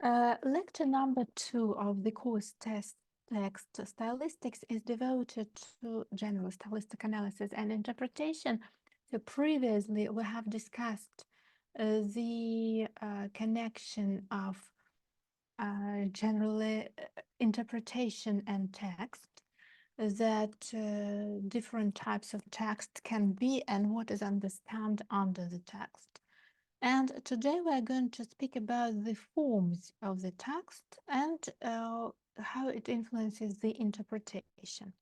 Lecture number 2 of the course text Stylistics is devoted to general stylistic analysis and interpretation. So previously we have discussed the connection of generally interpretation and text, that different types of text can be and what is understood under the text. And today we are going to speak about the forms of the text and how it influences the interpretation.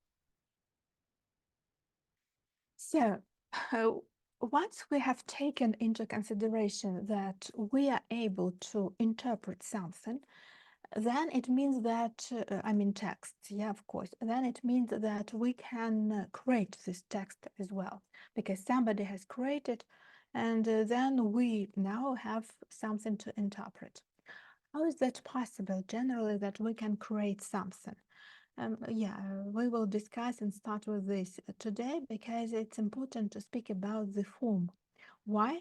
So, once we have taken into consideration that we are able to interpret something, then it means that, text, yeah, of course, then it means that we can create this text as well, because somebody has created, and then we now have something to interpret. How is that possible, generally, that we can create something? We will discuss and start with this today because it's important to speak about the form. Why?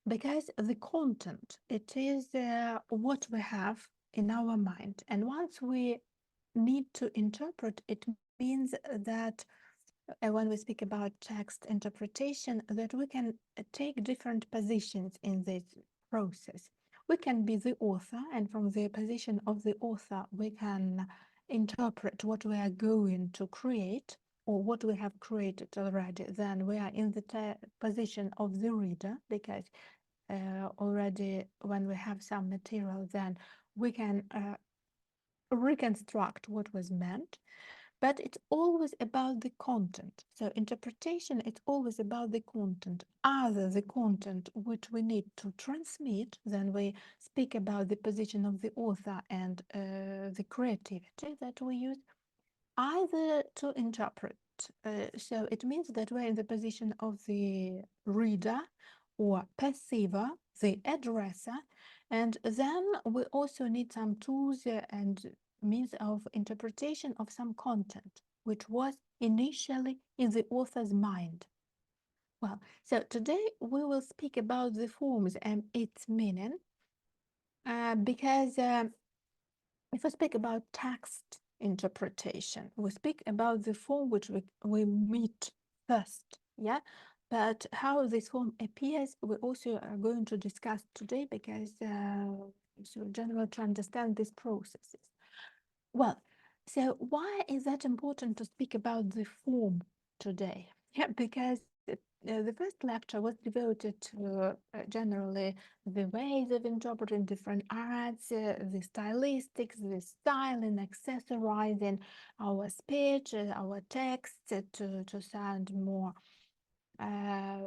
Because the content, it is what we have in our mind. And once we need to interpret, it means that when we speak about text interpretation, that we can take different positions in this process. We can be the author, and from the position of the author, we can interpret what we are going to create or what we have created already. Then we are in the position of the reader, because already when we have some material, then we can reconstruct what was meant. But it's always about the content. So interpretation, it's always about the content. Either the content which we need to transmit, then we speak about the position of the author and the creativity that we use, either to interpret. So it means that we're in the position of the reader or perceiver, the addresser, and then we also need some tools and means of interpretation of some content, which was initially in the author's mind. Well, so today we will speak about the forms and its meaning, because if I speak about text interpretation, we speak about the form which we meet first, yeah? But how this form appears, we also are going to discuss today, because so generally to understand these processes. Well, so why is that important to speak about the form today? Yeah, because the first lecture was devoted to generally the ways of interpreting different arts, the stylistics, the styling, accessorizing our speech, our text to sound more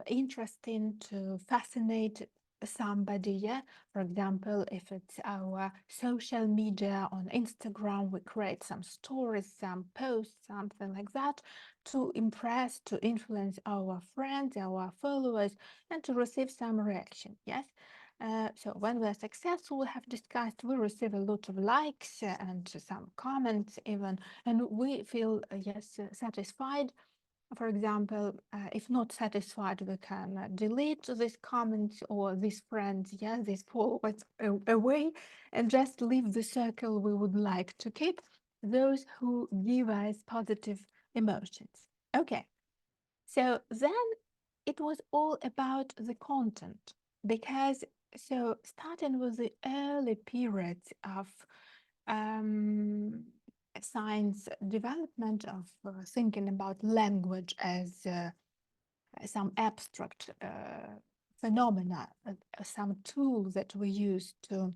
interesting, to fascinate somebody. Yeah, for example, if it's our social media on Instagram, we create some stories, some posts, something like that, to impress, to influence our friends, our followers, and to receive some reaction. Yes. So when we're successful, we have discussed, we receive a lot of likes and some comments even, and we feel yes, satisfied. For example, if not satisfied, we can delete this comment or these friends, yeah, these followers away, and just leave the circle we would like to keep, those who give us positive emotions. Okay, so then it was all about the content, because so starting with the early periods of science development, of thinking about language as some abstract phenomena, some tool that we use to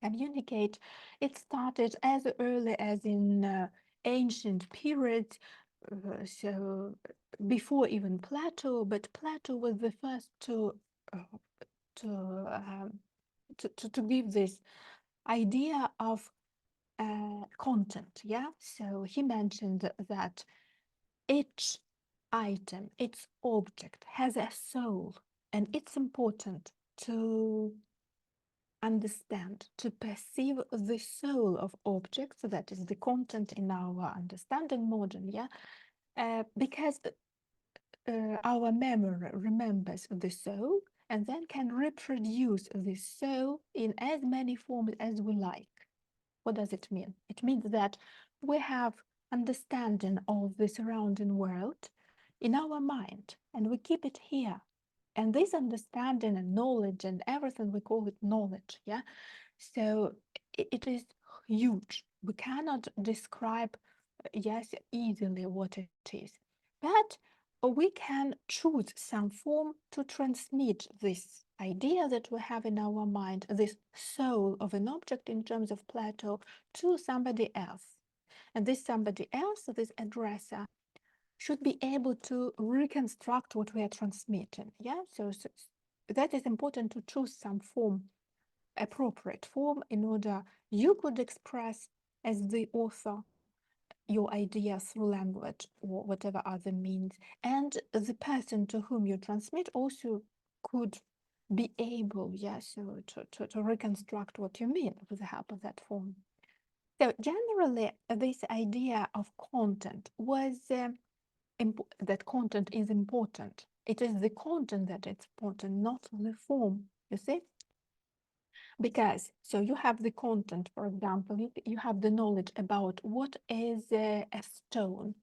communicate. It started as early as in ancient periods, so before even Plato, but Plato was the first uh, to, to give this idea of content. Yeah, so he mentioned that each item, its object has a soul, and it's important to understand, to perceive the soul of objects, that is the content in our understanding model. Yeah, because our memory remembers the soul, and then can reproduce this soul in as many forms as we like. What does it mean? It means that we have understanding of the surrounding world in our mind, and we keep it here. And this understanding and knowledge and everything, we call it knowledge, yeah? So it is huge. We cannot describe, yes, easily what it is. But we can choose some form to transmit this idea that we have in our mind, this soul of an object in terms of Plato, to somebody else. And this somebody else, this addresser, should be able to reconstruct what we are transmitting. Yeah, so that is important to choose some form, appropriate form, in order you could express as the author your ideas through language or whatever other means, and the person to whom you transmit also could be able, yeah, so to reconstruct what you mean with the help of that form. So generally, this idea of content was that content is important. It is the content that is important, not the form, you see? Because, so you have the content, for example, you have the knowledge about what is a stone.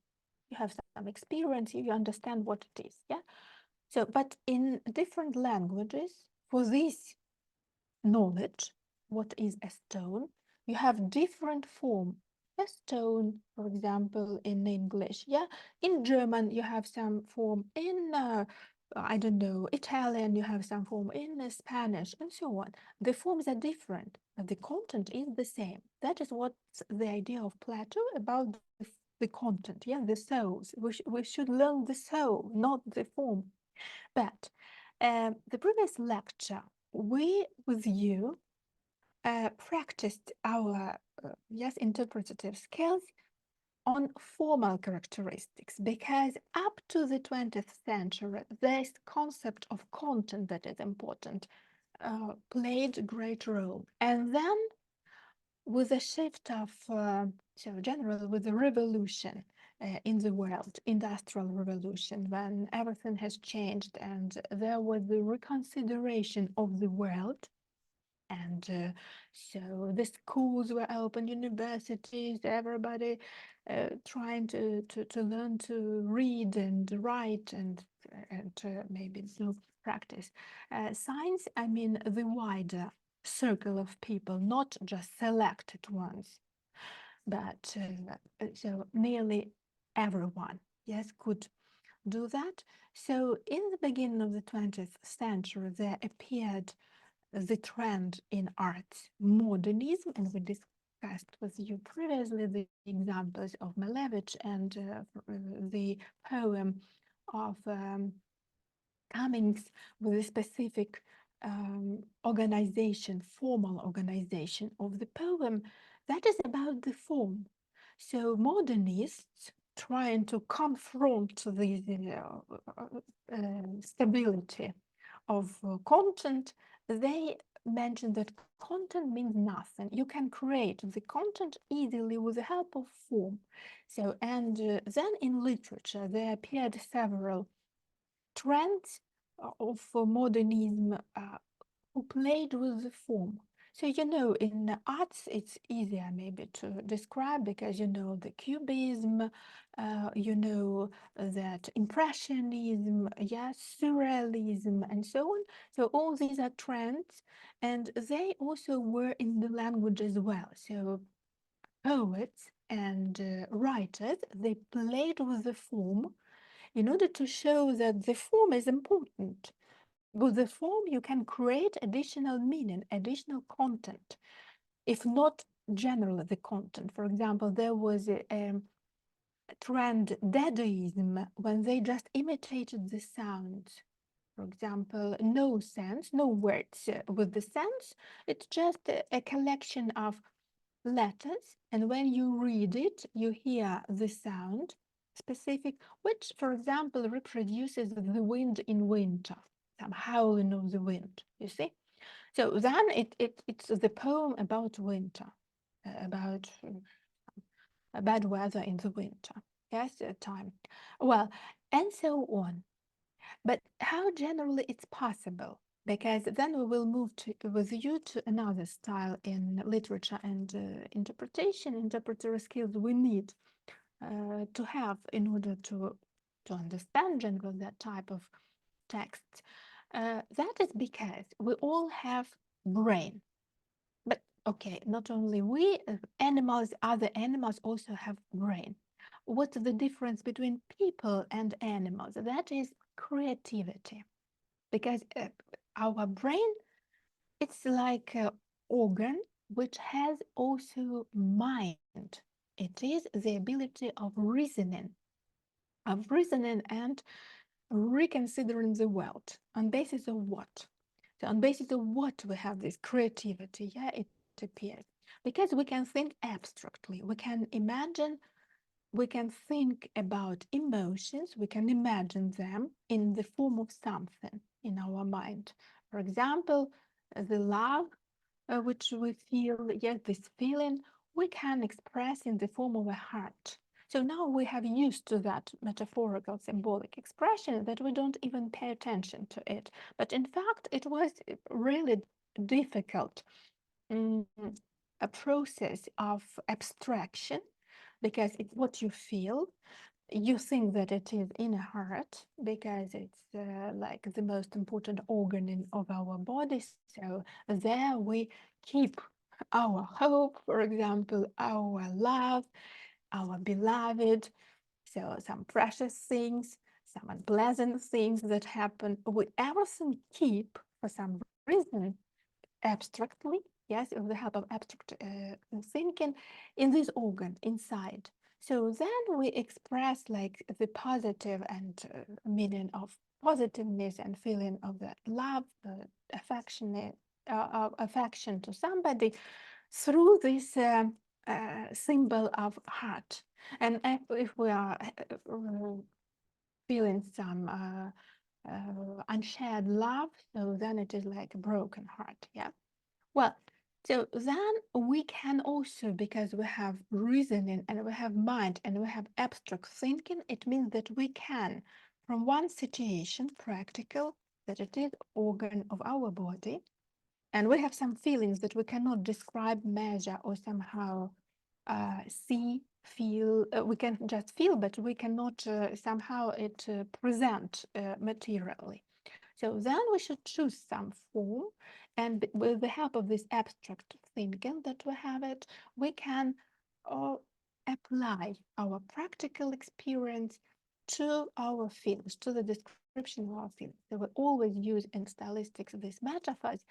You have some experience, you understand what it is, yeah? So, but in different languages, for this knowledge, what is a stone, you have different form. A stone, for example, in English, yeah. In German, you have some form. In I don't know, Italian, you have some form. In Spanish, and so on. The forms are different, but the content is the same. That is what's the idea of Plato about the content, yeah, the souls. We should learn the soul, not the form. But the previous lecture, we with you practiced our yes, interpretative skills on formal characteristics, because up to the 20th century this concept of content that is important played a great role. And then with the shift of so generally with the revolution in the world, industrial revolution, when everything has changed and there was the reconsideration of the world, and so the schools were open, universities, everybody trying to learn to read and write and maybe do practice science. I mean the wider circle of people, not just selected ones, but so nearly everyone, yes, could do that. So in the beginning of the 20th century, there appeared the trend in arts, modernism, and we discussed with you previously the examples of Malevich and the poem of Cummings with a specific organization, formal organization of the poem that is about the form. So modernists trying to confront the stability of content, they mentioned that content means nothing. You can create the content easily with the help of form. So, and then in literature, there appeared several trends of modernism who played with the form. So, you know, in arts, it's easier maybe to describe because you know the cubism, you know that impressionism, yes, surrealism, and so on. So, all these are trends, and they also were in the language as well. So, poets and writers, they played with the form in order to show that the form is important. With the form, you can create additional meaning, additional content, if not generally the content. For example, there was a trend, Dadaism, when they just imitated the sounds. For example, no sense, no words with the sense. It's just a collection of letters, and when you read it, you hear the sound specific, which, for example, reproduces the wind in winter, some howling of the wind, you see? So then it's the poem about winter, about bad weather in the winter, yes, time. Well, and so on. But how generally it's possible? because then we will move with you to another style in literature and interpretation. Interpretive skills we need to have in order to understand generally that type of text. That is because we all have brain. But okay, not only we, animals, other animals also have brain. What's the difference between people and animals? That is creativity. Because our brain, it's like an organ which has also mind. It is the ability of reasoning and reconsidering the world on basis of what? So on basis of what we have this creativity, yeah, it appears. Because we can think abstractly, we can imagine, we can think about emotions, we can imagine them in the form of something in our mind. For example, the love which we feel, yes, this feeling, we can express in the form of a heart. So now we have used to that metaphorical symbolic expression that we don't even pay attention to it. But in fact, it was really difficult mm, a process of abstraction because it's what you feel. You think that it is in a heart because it's like the most important organ of our body. So there we keep our hope, for example, our love, our beloved. So some precious things, some unpleasant things that happen. We everything keep for some reason abstractly, yes, with the help of abstract thinking in this organ inside. So then we express like the positive and meaning of positiveness and feeling of that love, affection to somebody through this symbol of heart. And if we are feeling some unshared love, so then it is like a broken heart, yeah. Well, so then we can also, because we have reasoning and we have mind and we have abstract thinking, it means that we can, from one situation, practical, that it is organ of our body, and we have some feelings that we cannot describe, measure, or somehow see, feel. We can just feel, but we cannot somehow it present materially. So then we should choose some form, and with the help of this abstract thinking that we have it, we can uh, apply our practical experience to our feelings, to the description of our feelings. So we always use in stylistics these metaphors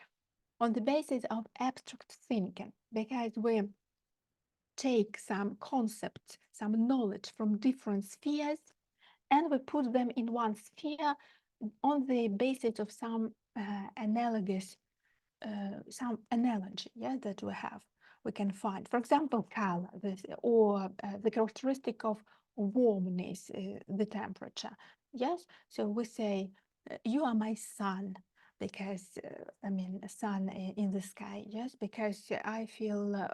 on the basis of abstract thinking, because we take some concepts, some knowledge from different spheres, and we put them in one sphere on the basis of some analogous, some analogy, yeah, that we have. We can find, for example, color, this, or the characteristic of warmness, the temperature. Yes, so we say, you are my sun, because I mean, sun in the sky, yes, because I feel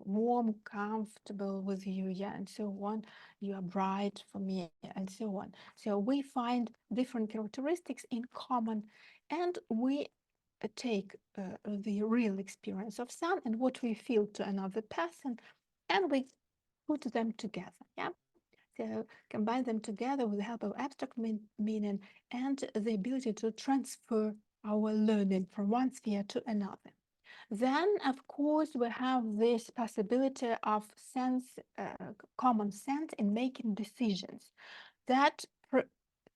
warm, comfortable with you, yeah, and so on. You are bright for me, and so on. So we find different characteristics in common, and we take the real experience of sun and what we feel to another person, and we put them together, yeah. So combine them together with the help of abstract meaning and the ability to transfer our learning from one sphere to another. Then, of course, we have this possibility of sense, common sense in making decisions. That,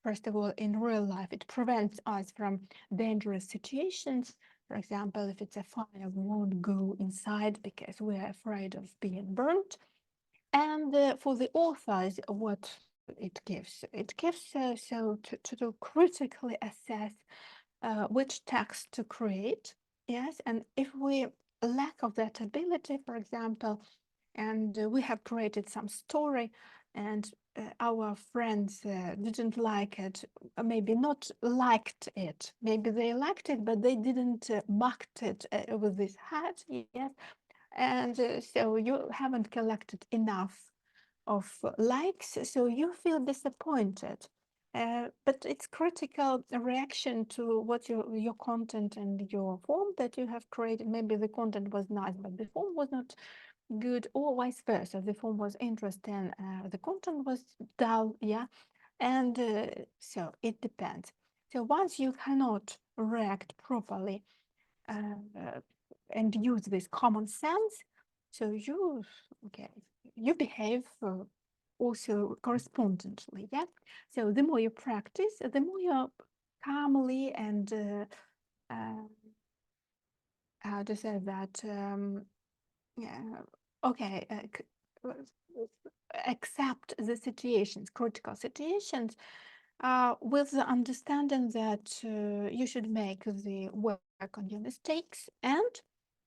first of all, in real life, it prevents us from dangerous situations. For example, if it's a fire, we won't go inside because we're afraid of being burnt. And for the authors, what it gives so to critically assess which text to create. Yes, and if we lack of that ability, for example, and we have created some story, and our friends didn't like it, maybe not liked it, maybe they liked it, but they didn't marked it with this hat, yes, and so you haven't collected enough of likes, so you feel disappointed. But it's critical reaction to what your content and your form that you have created. Maybe the content was nice, but the form was not good, or vice versa. The form was interesting, the content was dull, yeah. And so it depends. So once you cannot react properly uh, and use this common sense, so okay, you behave also correspondingly, yeah. So the more you practice, the more you calmly and uh, how to say that, yeah, okay, accept the situations, critical situations, with the understanding that you should make the work on your mistakes, and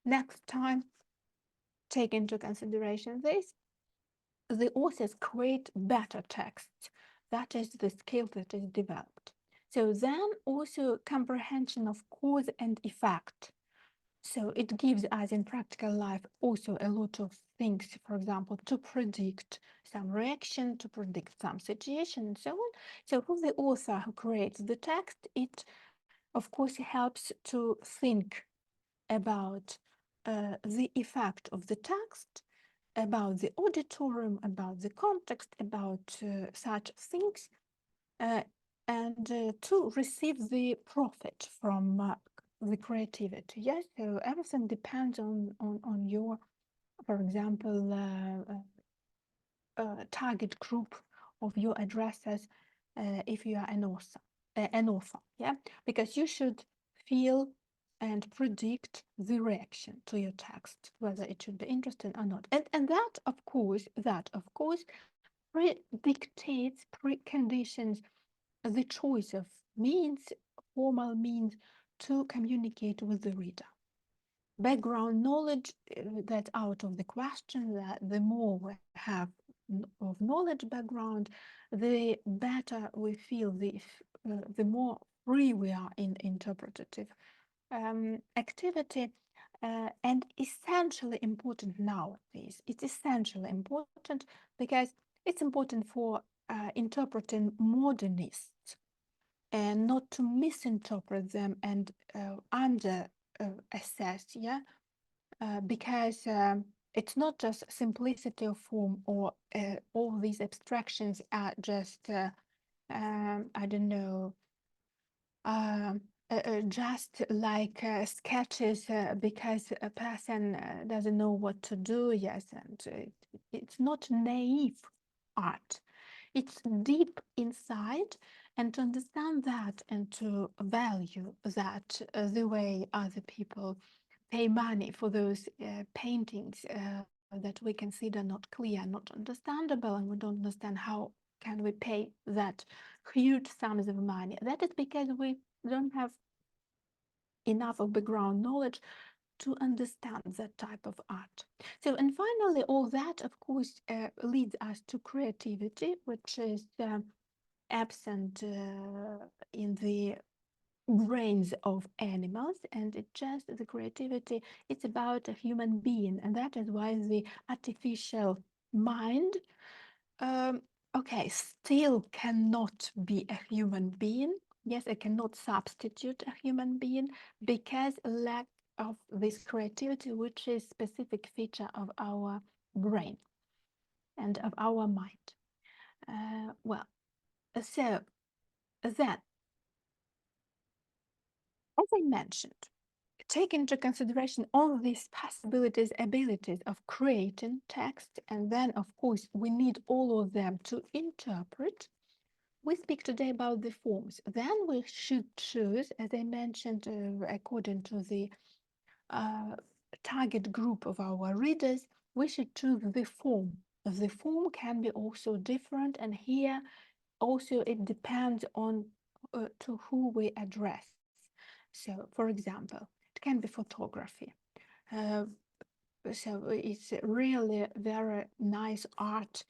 next time take into consideration this, the authors create better texts. That is the skill that is developed. So then also comprehension of cause and effect. So it gives us in practical life also a lot of things, for example, to predict some reaction, to predict some situation, and so on. So for the author who creates the text, it of course helps to think about the effect of the text, about the auditorium, about the context, about such things, uh, and to receive the profit from the creativity. Yes, so everything depends on your, for example, target group of your addresses, if you are an author, yeah, because you should feel and predict the reaction to your text, whether it should be interesting or not, and that of course dictates preconditions, the choice of means, formal means, to communicate with the reader. Background knowledge, that's out of the question. That the more we have of knowledge background, the better we feel, the more free we are in interpretative activity, and essentially important nowadays. It's essentially important because it's important for interpreting modernists, and not to misinterpret them and under assess, yeah, because it's not just simplicity of form, or all these abstractions are just I don't know, just like sketches, because a person doesn't know what to do. Yes, and it's not naive art. It's deep inside, and to understand that and to value that, the way other people pay money for those paintings that we consider not clear, not understandable, and we don't understand how can we pay that huge sums of money. That is because we don't have enough of background knowledge to understand that type of art. So, and finally, all that, of course, leads us to creativity, which is absent in the brains of animals, and it just the creativity, it's about a human being, and that is why the artificial mind, um, okay, still cannot be a human being. Yes, it cannot substitute a human being because lack of this creativity, which is specific feature of our brain and of our mind. Well, so then, as I mentioned, take into consideration all these possibilities, abilities of creating text, and then, of course, we need all of them to interpret. We speak today about the forms. Then we should choose, as I mentioned, according to the uh, target group of our readers, we should choose the form. The form can be also different, and here also it depends on to who we address. So, for example, it can be photography. Uh, so it's really very nice art,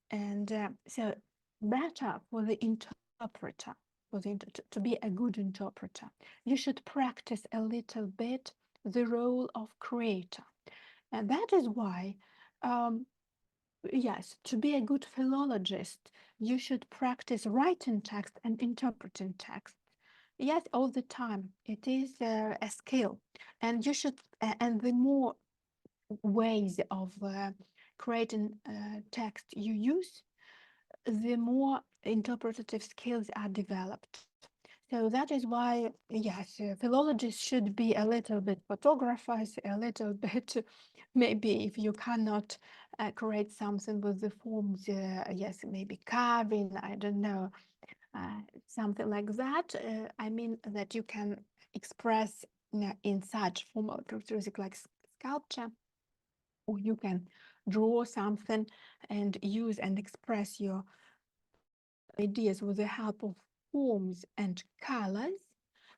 and so better for the interpreter, to be a good interpreter, you should practice a little bit the role of creator, and that is why. Um, Yes, to be a good philologist, you should practice writing text and interpreting text. Yes, all the time. It is a skill, and you should. And the more ways of creating text you use, the more interpretative skills are developed. So that is why, yes, philologists should be a little bit photographers, a little bit, maybe if you cannot create something with the forms, yes, maybe carving, I don't know, something like that. I mean that you can express in such formal characteristic like sculpture, or you can draw something and use and express your ideas with the help of forms and colors,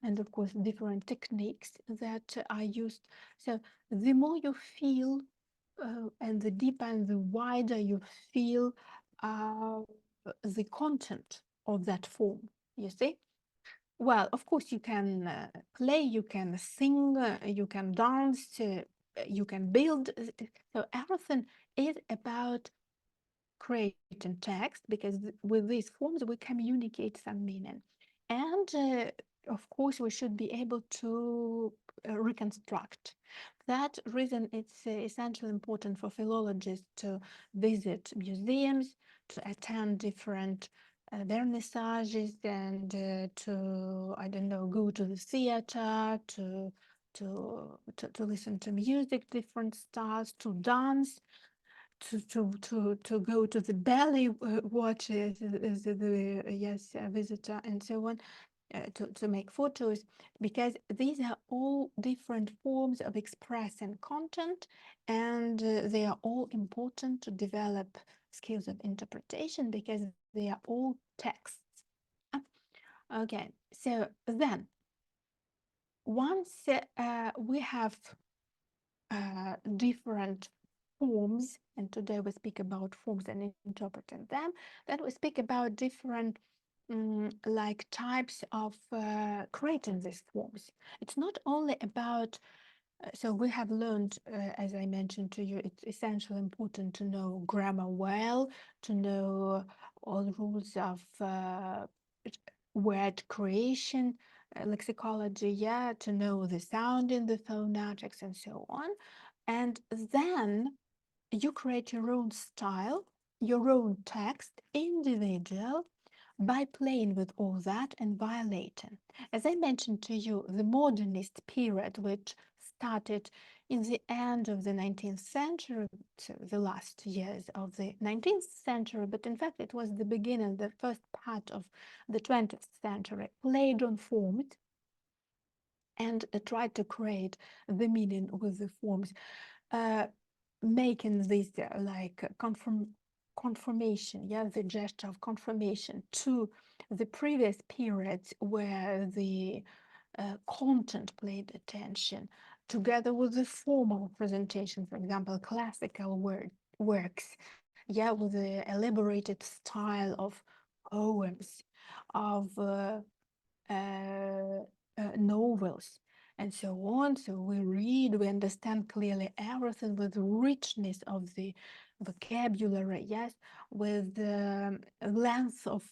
and of course different techniques that are used. So the more you feel and the deeper and the wider you feel uh, the content of that form, you see. Well, of course you can play, you can sing, you can dance, you can build. So everything is about creating text, because with these forms we communicate some meaning. And of course we should be able to reconstruct. That reason it's essentially important for philologists to visit museums, to attend different vernissages, and to, I don't know, go to the theater, to listen to music, different styles, to dance, to go to the belly watch the yes visitor, and so on, to make photos, because these are all different forms of expressing content, and they are all important to develop skills of interpretation, because they are all texts. Uh, okay, so then once we have different forms, and today we speak about forms and interpreting them. Then we speak about different like types of creating these forms. It's not only about so we have learned, as I mentioned to you, it's essentially important to know grammar well, to know all the rules of word creation, lexicology, yeah, to know the sounding, the phonetics, and so on. And then you create your own style, your own text, individual, by playing with all that and violating. As I mentioned to you, the modernist period, which started in the end of the 19th century, so the last years of the 19th century, but in fact it was the beginning, the first part of the 20th century, played on forms and tried to create the meaning with the forms, uh, making this like confirmation, yeah, the gesture of confirmation to the previous periods where the content played attention, together with the formal presentation, for example, classical works, yeah, with the elaborated style of poems, of novels, and so on. So we read, we understand clearly everything with richness of the vocabulary, yes, with the length of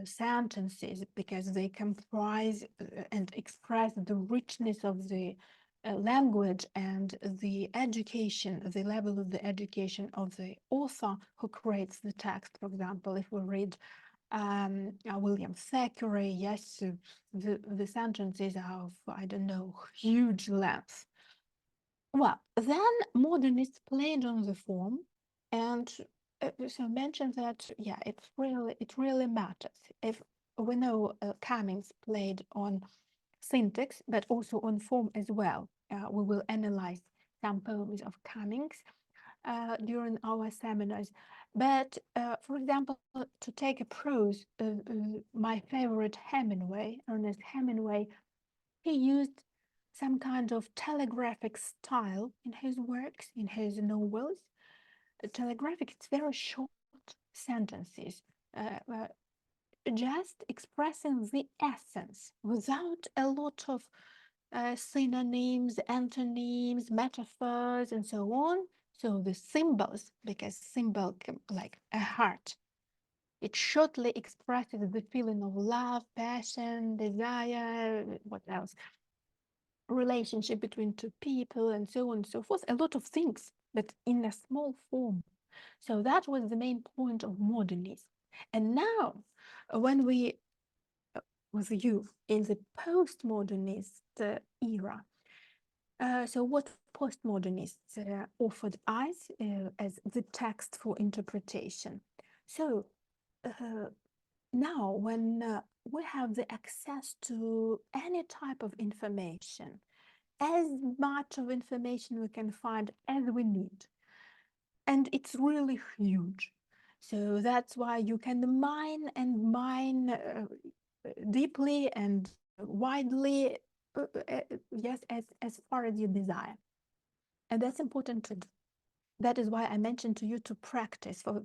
sentences, because they comprise and express the richness of the language and the education, the level of the education of the author who creates the text. For example, if we read William Thackeray, yes, the sentences are of, I don't know, huge length. Well, then modernists played on the form, and so mentioned that, yeah, it really matters. If we know Cummings played on syntax, but also on form as well. We will analyze some poems of Cummings during our seminars. But for example, to take a prose, my favorite Hemingway, Ernest Hemingway, he used some kind of telegraphic style in his works, in his novels. Telegraphic, it's very short sentences, uh, uh, just expressing the essence without a lot of synonyms, antonyms, metaphors, and so on. So the symbols, because symbol like a heart, it shortly expresses the feeling of love, passion, desire, what else? Relationship between two people, and so on and so forth. A lot of things, but in a small form. So that was the main point of modernism. And now, when we, with you, in the postmodernist era, so what postmodernists offered us as the text for interpretation. So uh, now, when we have the access to any type of information, as much of information we can find as we need, and it's really huge. So that's why you can mine and mine deeply and widely, yes, as far as you desire. And that's important to do. That is why I mentioned to you to practice for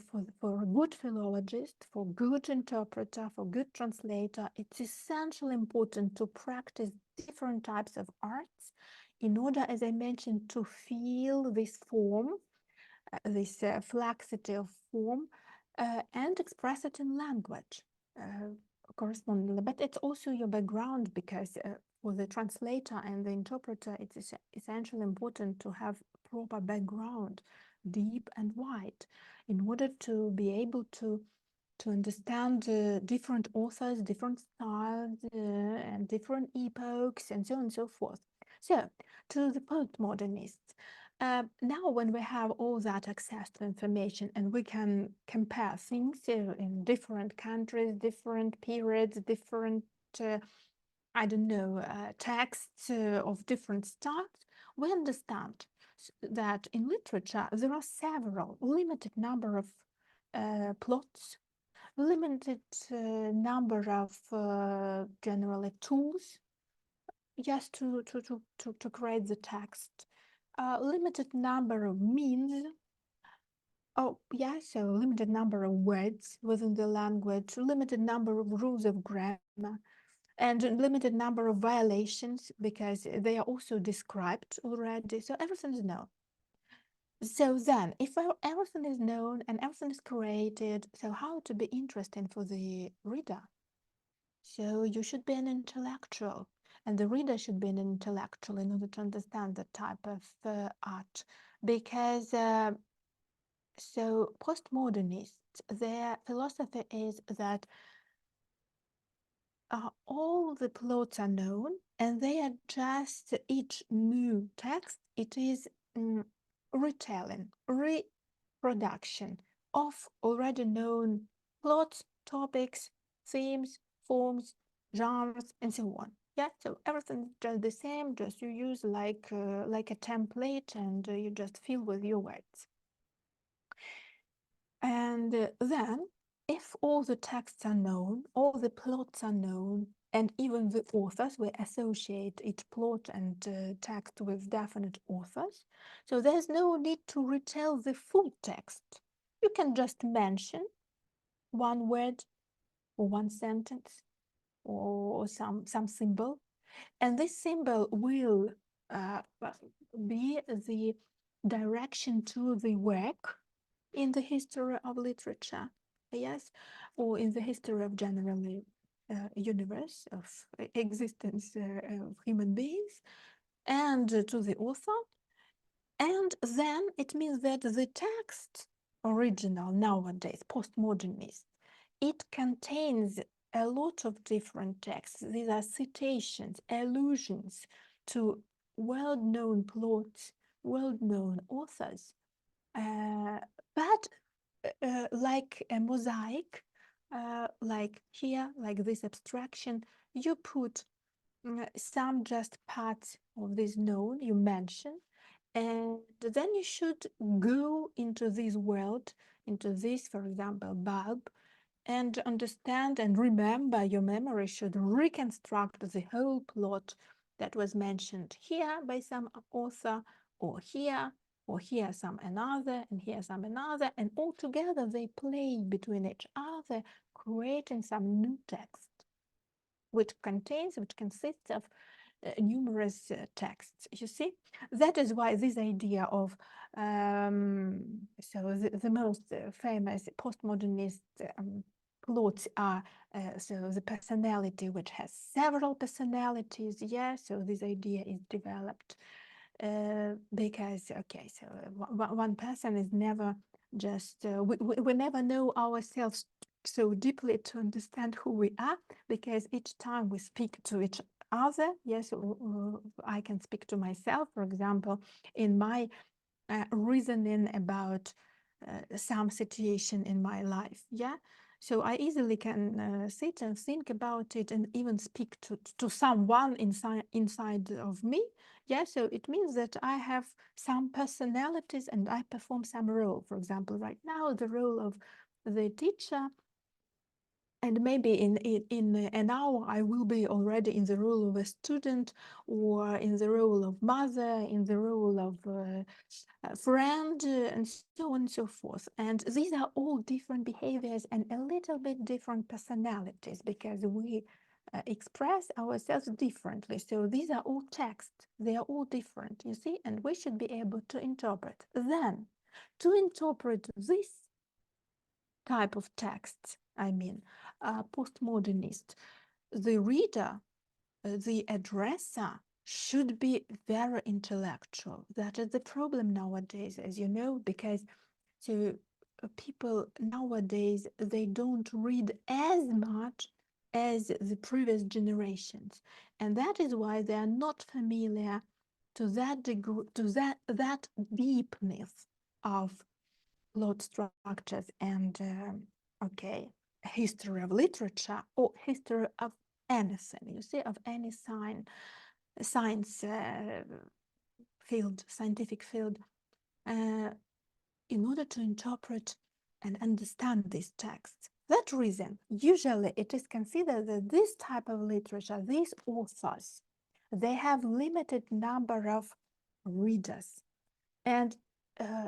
a good philologist, for good interpreter, for good translator. It's essentially important to practice different types of arts in order, as I mentioned, to feel this form, this flexity of form, and express it in language correspondingly. But it's also your background, because for the translator and the interpreter, it's essentially important to have proper background, deep and wide, in order to be able to understand different authors, different styles, and different epochs, and so on and so forth. So, to the postmodernists, now when we have all that access to information and we can compare things in different countries, different periods, different, I don't know, texts of different styles, we understand that in literature there are several limited number of plots, limited number of generally tools, yes, to create the text, limited number of means. Oh, yeah, so limited number of words within the language, limited number of rules of grammar, and a limited number of violations, because they are also described already. So everything is known. So then, if everything is known and everything is created, so how to be interesting for the reader? So you should be an intellectual, and the reader should be an intellectual in order to understand that type of art. Because so postmodernists, their philosophy is that all the plots are known, and they are just each new text. It is retelling, reproduction of already known plots, topics, themes, forms, genres, and so on. Yeah, so everything is just the same. Just you use like a template, and you just fill with your words. And then, if all the texts are known, all the plots are known, and even the authors, we associate each plot and text with definite authors, so there's no need to retell the full text. You can just mention one word or one sentence or some symbol, and this symbol will be the direction to the work in the history of literature, yes, or in the history of generally universe of existence of human beings, and to the author. And then it means that the text, original nowadays, postmodernist, it contains a lot of different texts. These are citations, allusions to well-known plots, well-known authors, but like a mosaic, like here, like this abstraction, you put some just parts of this known you mention, and then you should go into this world, into this, for example, bulb, and understand and remember. Your memory should reconstruct the whole plot that was mentioned here by some author, or here some another, and here some another, and all together they play between each other, creating some new text, which consists of numerous texts. You see, that is why this idea of the most famous postmodernist plots are so the personality which has several personalities. Yeah, so this idea is developed because okay, so one person is never just we never know ourselves so deeply to understand who we are, because each time we speak to each other, yes, I can speak to myself, for example, in my reasoning about some situation in my life. Yeah, so I easily can sit and think about it and even speak to someone inside of me. Yeah, so it means that I have some personalities and I perform some role. For example, right now the role of the teacher, and maybe in an hour I will be already in the role of a student, or in the role of mother, in the role of friend, and so on and so forth. And these are all different behaviors and a little bit different personalities, because we express ourselves differently. So these are all texts, they are all different, you see, and we should be able to interpret. Then, to interpret this type of texts, I mean, postmodernist, the reader, the addresser should be very intellectual. That is the problem nowadays, as you know, because so people nowadays, they don't read as much as the previous generations, and that is why they are not familiar to that degree, to that deepness of plot structures and okay, history of literature or history of anything, you see, of any science field, scientific field, uh, in order to interpret and understand these texts. That reason, usually it is considered that this type of literature, these authors, they have limited number of readers. And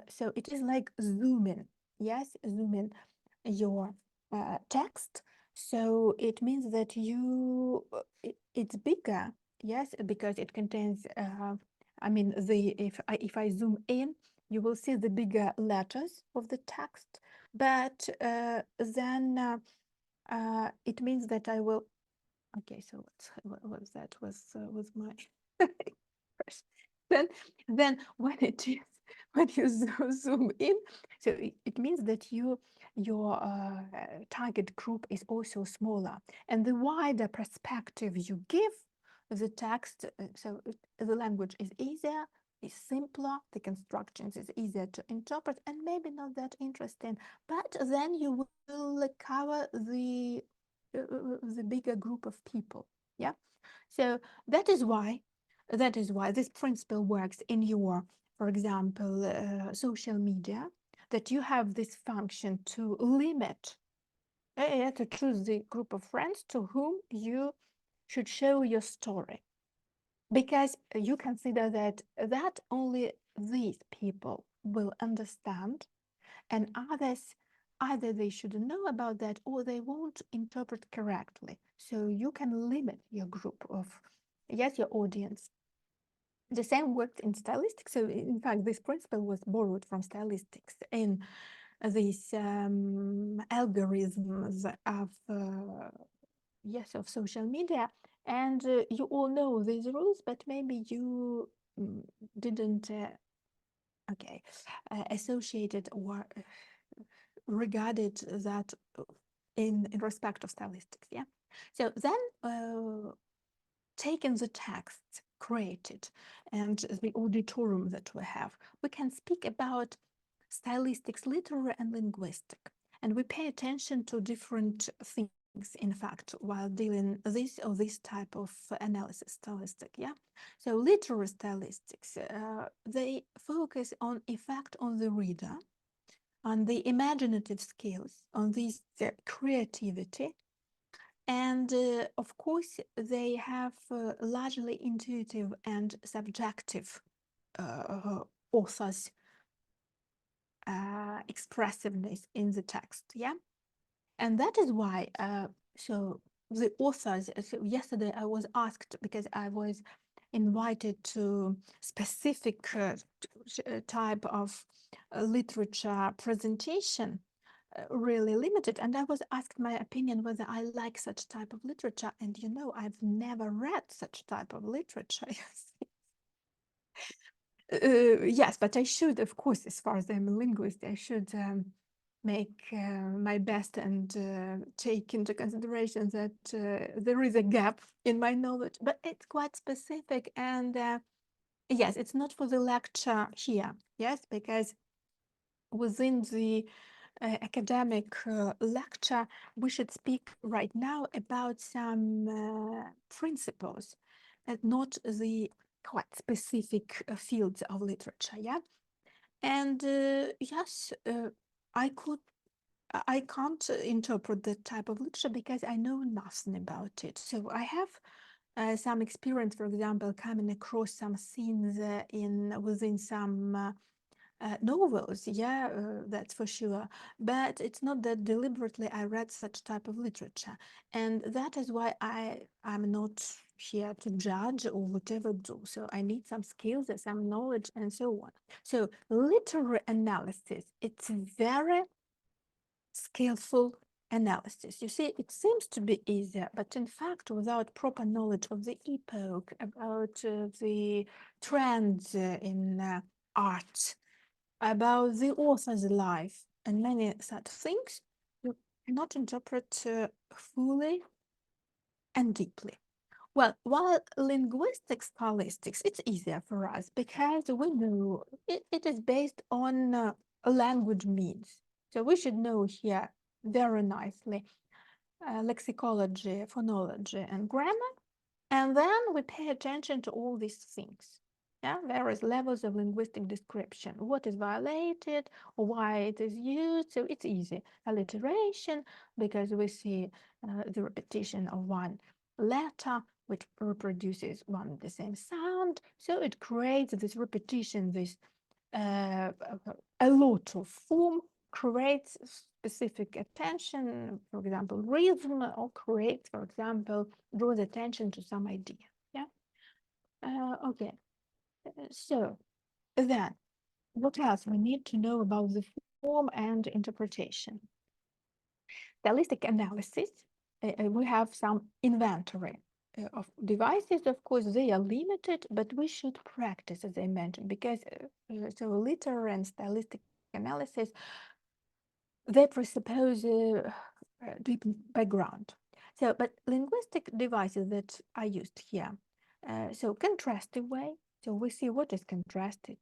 so it is like zooming, yes, zooming your text. So it means that it's bigger, yes, because it contains, I mean, if I zoom in, you will see the bigger letters of the text, but then it means that I will, okay, so what was that, was my then when it is when you zoom in, so it means that your target group is also smaller, and the wider perspective you give the text, the language is easier, is simpler, the constructions is easier to interpret, and maybe not that interesting, but then you will cover the bigger group of people. Yeah, so that is why this principle works in your, for example, social media, that you have this function to limit, to choose the group of friends to whom you should show your story, because you consider that only these people will understand, and others, either they should know about that or they won't interpret correctly. So you can limit your group of, yes, your audience. The same worked in stylistics. So in fact, this principle was borrowed from stylistics in these algorithms of yes, of social media. And you all know these rules, but maybe you didn't okay associated or regarded that in respect of stylistics. Yeah. So then taking the text created and the auditorium that we have, we can speak about stylistics, literary and linguistic. And we pay attention to different things, in fact, while dealing this or this type of analysis, stylistic. Yeah. So literary stylistics, they focus on effect on the reader, on the imaginative skills, on this creativity, and of course, they have largely intuitive and subjective authors' expressiveness in the text. Yeah, and that is why. So the authors. So yesterday I was asked, because I was invited to specific type of literature presentation, really limited. And I was asked my opinion whether I like such type of literature. And I've never read such type of literature. Yes, but I should, of course, as far as I'm a linguist, I should make my best and take into consideration that there is a gap in my knowledge, but it's quite specific. And yes, it's not for the lecture here, yes, because within the academic lecture, we should speak right now about some principles and not the quite specific fields of literature, yeah? And yes, I can't interpret that type of literature because I know nothing about it. So I have some experience, for example, coming across some scenes within some novels, yeah, that's for sure. But it's not that deliberately I read such type of literature, and that is why I'm not here to judge or whatever do. So I need some skills, some knowledge, and so on. So literary analysis, it's very skillful analysis. You see, it seems to be easier, but in fact, without proper knowledge of the epoch, about the trends in art, about the author's life, and many such things, you cannot interpret fully and deeply. Well, while linguistic stylistics, it's easier for us because we know it is based on language means. So we should know here very nicely lexicology, phonology, and grammar. And then we pay attention to all these things. Yeah, various levels of linguistic description. What is violated, why it is used. So it's easy. Alliteration, because we see the repetition of one letter, which reproduces one the same sound. So it creates this repetition, this a lot of form creates specific attention, for example, rhythm, or creates, for example, draws attention to some idea. Yeah. Okay. So then, what else we need to know about the form and interpretation? Stylistic analysis. We have some inventory of devices. Of course, they are limited, but we should practice, as I mentioned, because so literary and stylistic analysis, they presuppose deep background. So, but linguistic devices that are used here. So contrastive way. So we see what is contrasted.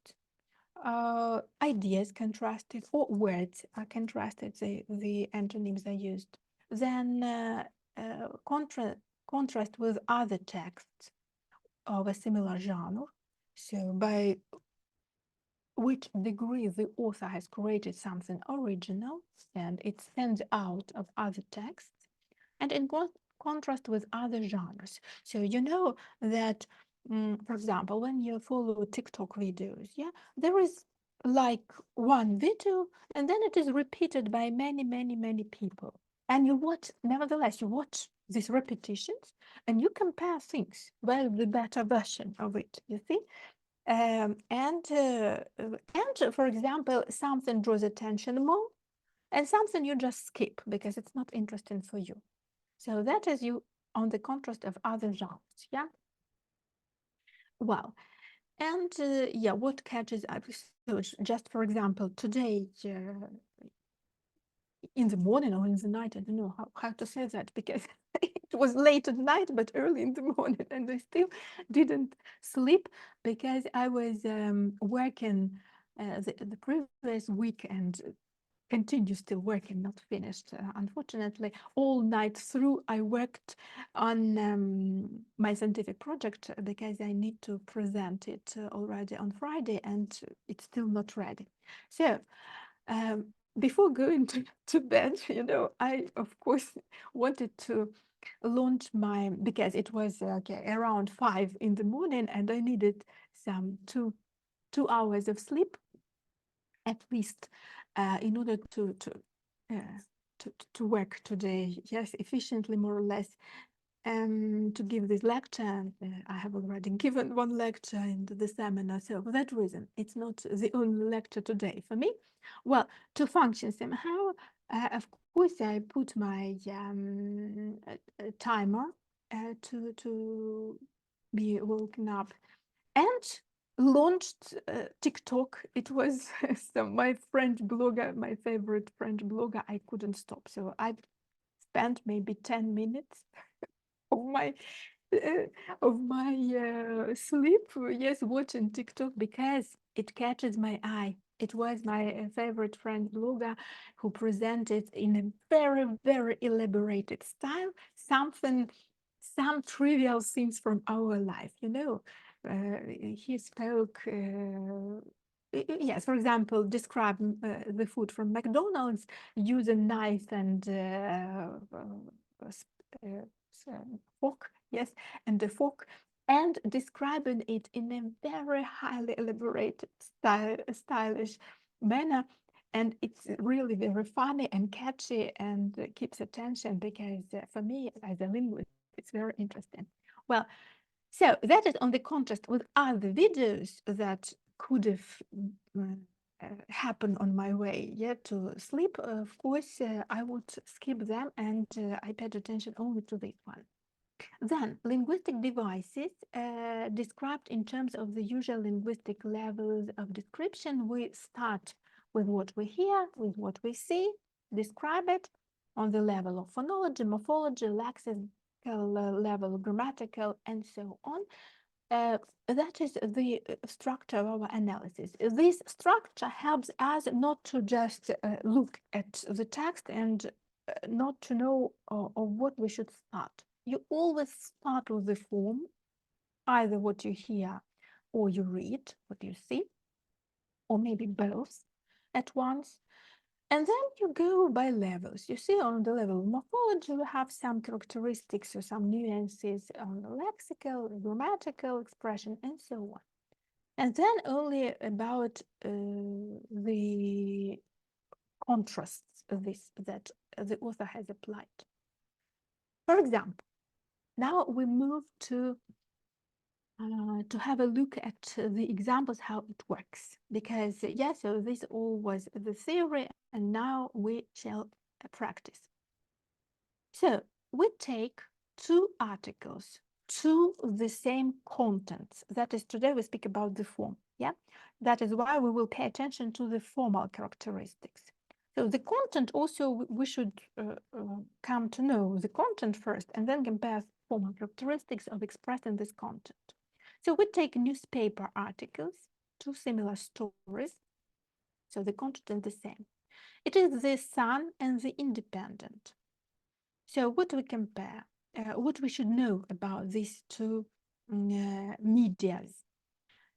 Ideas contrasted or words are contrasted. The antonyms are used. Then contrast with other texts of a similar genre. So by which degree the author has created something original and it stands out of other texts, and in contrast with other genres. So you know that, for example, when you follow TikTok videos, yeah, there is like one video and then it is repeated by many, many, many people. And you watch, nevertheless, you watch these repetitions and you compare things, well, the better version of it, you see? And for example, something draws attention more, and something you just skip because it's not interesting for you. So that is you on the contrast of other genres. Yeah. Well, and yeah, what catches up? So just for example, today in the morning or in the night, I don't know how to say that because it was late at night, but early in the morning, and I still didn't sleep because I was working the previous week and continue still working, not finished. Unfortunately, all night through, I worked on my scientific project because I need to present it already on Friday, and it's still not ready. So before going to bed, I of course wanted to launch because it was around 5 in the morning, and I needed some 2 hours of sleep at least in order uh, to work today, yes, efficiently, more or less. to give this lecture. And I have already given one lecture in the seminar, so for that reason, it's not the only lecture today for me. Well, to function somehow, of course, I put my timer to be woken up and launched TikTok. It was my French blogger, my favorite French blogger. I couldn't stop, so I spent maybe 10 minutes of my uh, sleep, yes, watching TikTok because it catches my eye. It was my favorite French blogger who presented in a very, very elaborated style some trivial things from our life. He spoke. Yes, for example, describe the food from McDonald's, use a knife and fork, yes, and the fork, and describing it in a very highly elaborated stylish manner. And it's really very funny and catchy and keeps attention because for me, as a linguist, it's very interesting. Well, so that is on the contrast with other videos that could have happened on my way, yeah, to sleep. Of course, I would skip them and I paid attention only to this one. Then, linguistic devices described in terms of the usual linguistic levels of description. We start with what we hear, with what we see, describe it on the level of phonology, morphology, lexical level, grammatical, and so on. That is the structure of our analysis. This structure helps us not to just look at the text and not to know of what we should start. You always start with the form, either what you hear or you read, what you see, or maybe both at once. And then you go by levels. You see, on the level of morphology, we have some characteristics or some nuances on the lexical, grammatical expression, and so on. And then only about the contrasts of this that the author has applied. For example, now we move to have a look at the examples, how it works. Because, yeah, so this all was the theory, and now we shall practice. So we take two articles, to the same contents. That is, today we speak about the form, yeah? That is why we will pay attention to the formal characteristics. So the content also, we should come to know the content first and then compare formal characteristics of expressing this content. So we take newspaper articles, two similar stories, so the content is the same. It is the Sun and the Independent. So what do we compare? What we should know about these two medias?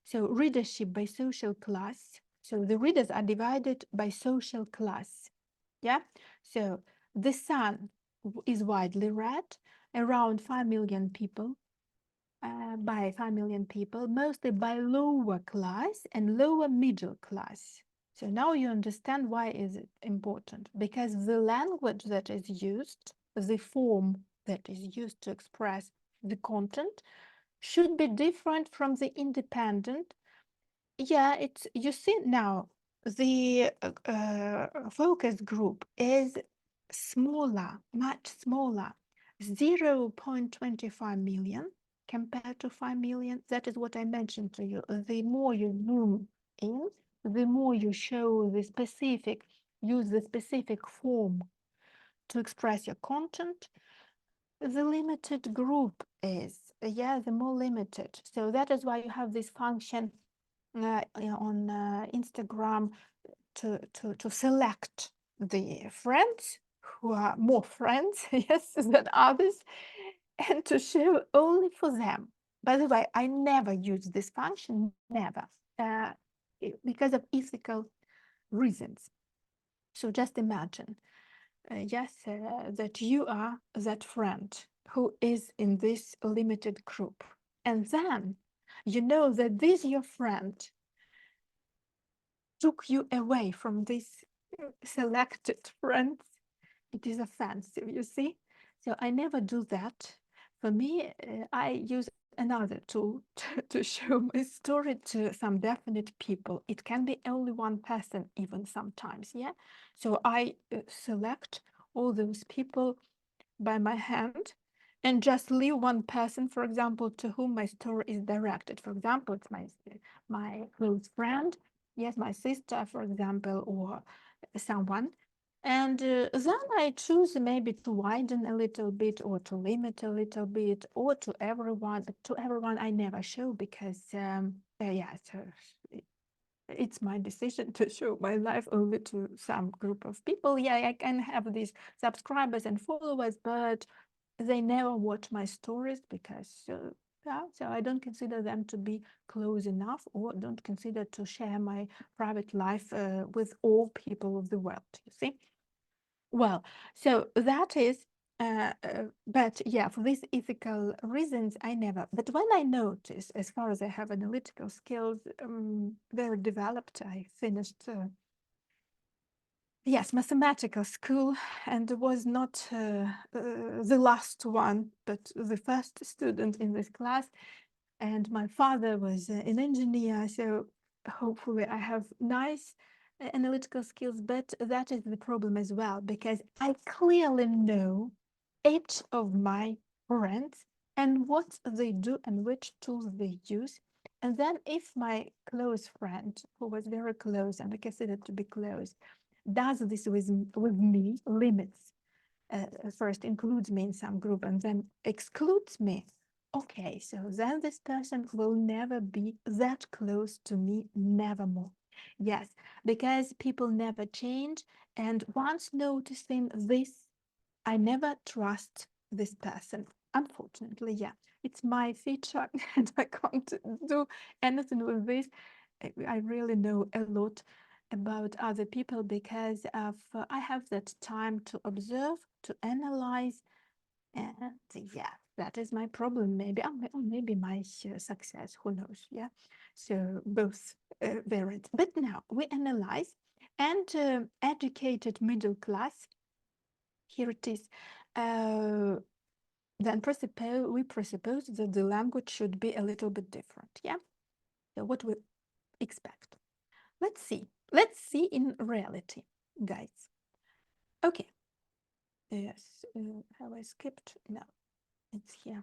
So readership by social class. So the readers are divided by social class. Yeah. So the Sun is widely read, around 5 million people, by 5 million people, mostly by lower class and lower middle class. So now you understand why is it important, because the language that is used, the form that is used to express the content should be different from the Independent. Yeah, it's, you see now, the focus group is smaller, much smaller, 0.25 million compared to 5 million. That is what I mentioned to you. The more you zoom in, the more you show the specific, use the specific form to express your content, the limited group is, yeah, the more limited. So that is why you have this function on Instagram to select the friends who are more friends, yes, than others, and to show only for them. By the way, I never use this function, never, because of ethical reasons. So just imagine, yes, that you are that friend who is in this limited group. And then you know that this your friend took you away from these selected friends. It is offensive, you see? So I never do that For me, I use another tool to show my story to some definite people. It can be only one person, even sometimes. Yeah. So I select all those people by my hand and just leave one person, for example, to whom my story is directed. For example, it's my close friend, yes, my sister, for example, or someone. And then I choose maybe to widen a little bit or to limit a little bit or to everyone. To everyone, I never show because, yeah, so it's my decision to show my life only to some group of people. Yeah, I can have these subscribers and followers, but they never watch my stories because, yeah, so I don't consider them to be close enough or don't consider to share my private life with all people of the world, you see? Well, so that is, but yeah, for these ethical reasons, I never. But when I notice, as far as I have analytical skills, very developed, I finished, yes, mathematical school, and was not the last one, but the first student in this class. And my father was an engineer, so hopefully I have nice analytical skills, but that is the problem as well, because I clearly know each of my friends and what they do and which tools they use. And then if my close friend, who was very close and I considered to be close, does this with me, limits, first includes me in some group and then excludes me, okay, so then this person will never be that close to me, never more. Yes, because people never change. And once noticing this, I never trust this person. Unfortunately, yeah, it's my feature and I can't do anything with this. I really know a lot about other people because I have that time to observe, to analyze, and yeah, that is my problem. Maybe, or maybe my success. Who knows? Yeah. So both varied. But now we analyze, and educated middle class. Here it is. Uh, then we presuppose that the language should be a little bit different. Yeah. So what we expect. Let's see. Let's see in reality, guys. Okay. Yes. Have I skipped? No, it's here.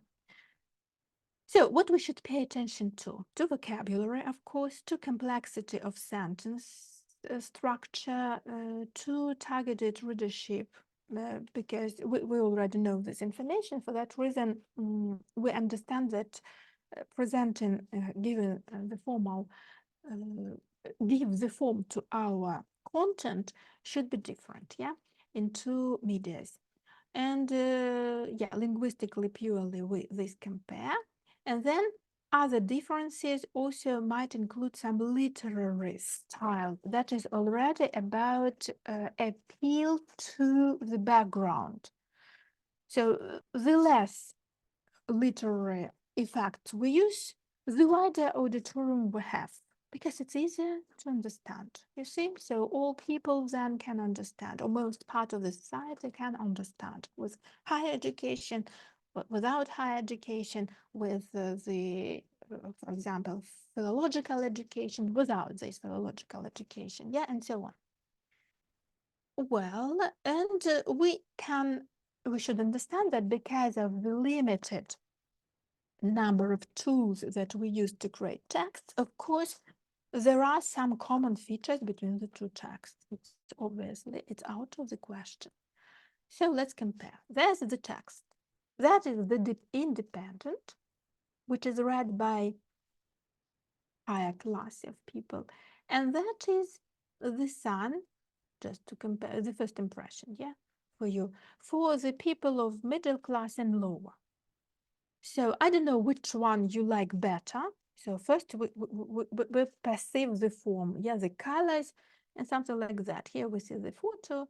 So what we should pay attention to vocabulary, of course, to complexity of sentence structure, to targeted readership, because we already know this information. For that reason, we understand that presenting, given the formal, give the form to our content should be different, yeah, in two medias. And yeah, linguistically purely we this compare. And then other differences also might include some literary style that is already about appeal to the background. So the less literary effects we use, the wider auditorium we have because it's easier to understand. You see, so all people then can understand, or most part of the society can understand with higher education, without higher education, with for example, philological education, without this philological education, yeah, and so on. Well, and we should understand that because of the limited number of tools that we use to create texts, of course, there are some common features between the two texts. It's obviously, it's out of the question. So let's compare. There's the text. That is the independent, which is read by higher class of people. And that is the sun, just to compare the first impression, yeah, for you, for the people of middle class and lower. So I don't know which one you like better. So first we perceive the form, yeah, the colors and something like that. Here we see the photo,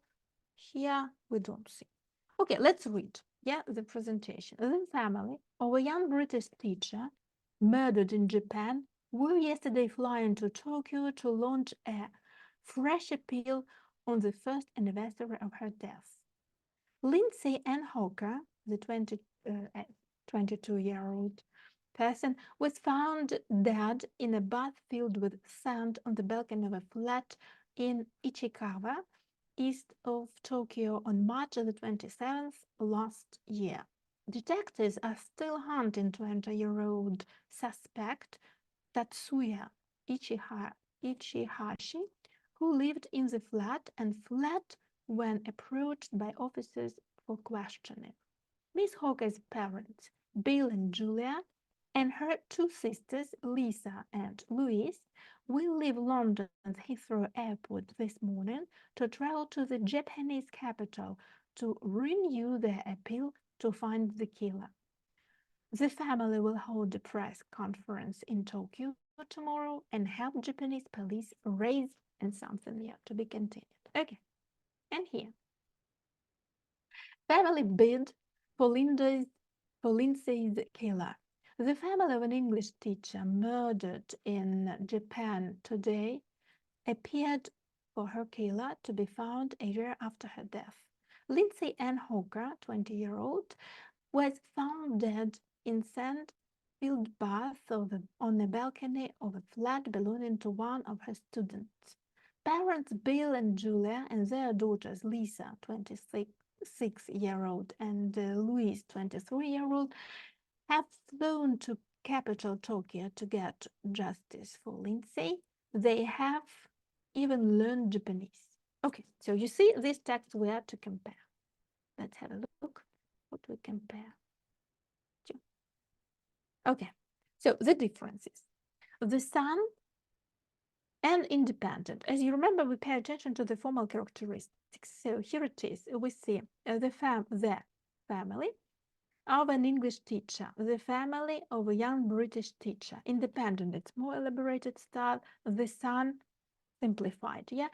here we don't see. Okay, let's read, yeah, the presentation. The family of a young British teacher murdered in Japan were yesterday flying to Tokyo to launch a fresh appeal on the first anniversary of her death. Lindsay Ann Hawker, the 22-year-old person, was found dead in a bath filled with sand on the balcony of a flat in Ichikawa, east of Tokyo, on March the 27th last year. Detectives are still hunting 20-year-old suspect Tatsuya Ichihashi, who lived in the flat and fled when approached by officers for questioning. Miss Hawker's parents, Bill and Julia, and her two sisters, Lisa and Louise, will leave London's Heathrow Airport this morning to travel to the Japanese capital to renew their appeal to find the killer. The family will hold a press conference in Tokyo tomorrow and help Japanese police raise and something yet to be continued. Okay, and here, family bid for Lindsay's killer. The family of an English teacher murdered in Japan today appeared for her killer to be found a year after her death. Lindsay Ann Hawker, 20-year-old, was found dead in sand-filled bath on a balcony of a flat belonging to one of her students. Parents Bill and Julia and their daughters Lisa, 26-year-old, and Louise, 23-year-old, have flown to capital Tokyo to get justice for Lindsay. They have even learned Japanese. Okay, so you see these texts we have to compare. Let's have a look what we compare. Okay, so the differences. The sun and independent. As you remember, we pay attention to the formal characteristics. So here it is. We see the family of an English teacher, the family of a young British teacher. Independent, it's more elaborated style. The sun, simplified. Yeah.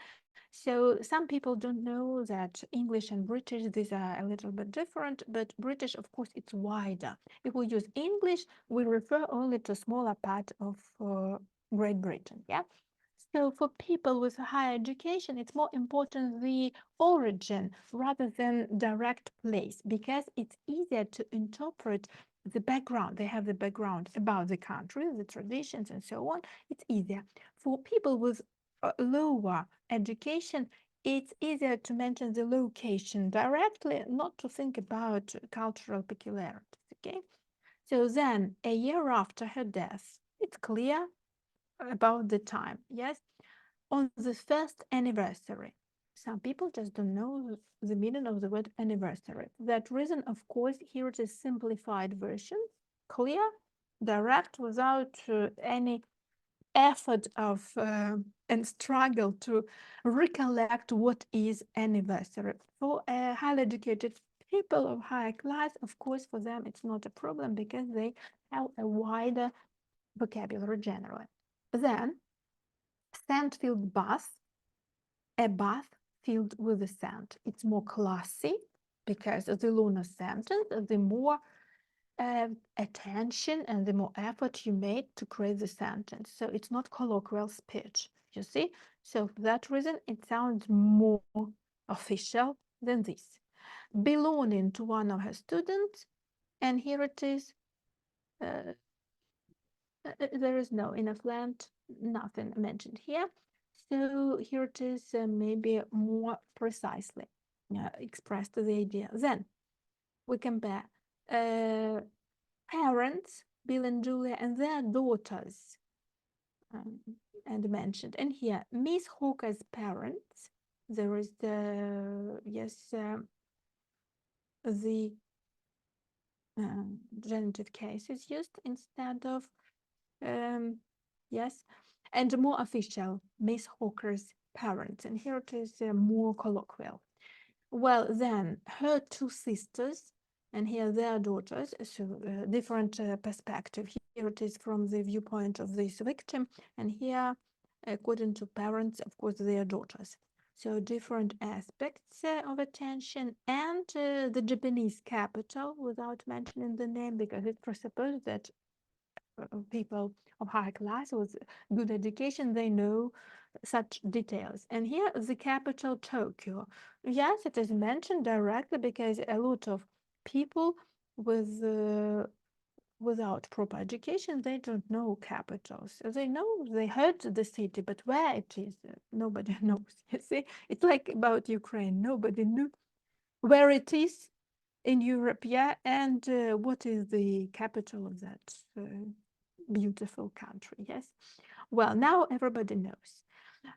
So some people don't know that English and British, these are a little bit different, but British, of course, it's wider. If we use English, we refer only to smaller part of Great Britain. Yeah. So for people with higher education, it's more important the origin rather than direct place, because it's easier to interpret the background. They have the background about the country, the traditions, and so on. It's easier. For people with lower education, it's easier to mention the location directly, not to think about cultural peculiarities. Okay. So then, a year after her death, it's clear about the time. Yes, on the first anniversary. Some people just don't know the meaning of the word anniversary. That reason, of course, here it is simplified version, clear, direct, without any effort of and struggle to recollect what is anniversary. For highly educated people of higher class, of course, for them it's not a problem because they have a wider vocabulary generally. Then, sand-filled bath, a bath filled with the sand. It's more classy because the lunar sentence, the more attention and the more effort you made to create the sentence. So it's not colloquial speech, you see? So for that reason, it sounds more official than this. Belonging to one of her students, and here it is, there is no enough land, nothing mentioned here. So here it is maybe more precisely expressed the idea. Then we compare parents, Bill and Julia, and their daughters, and mentioned. And here, Miss Hawker's parents, there is the, yes, the genitive case is used instead of yes, and more official, Miss Hawker's parents, and here it is more colloquial. Well, then her two sisters, and here their daughters, so different perspective. Here it is from the viewpoint of this victim, and here, according to parents, of course, their daughters. So different aspects of attention, and the Japanese capital, without mentioning the name, because it presupposed that people of high class with good education, they know such details. And here the capital, Tokyo. Yes, it is mentioned directly because a lot of people with without proper education, they don't know capitals. They know, they heard the city, but where it is, nobody knows. You see, it's like about Ukraine. Nobody knew where it is in Europe, yeah, and what is the capital of that beautiful country, yes. Well, now everybody knows.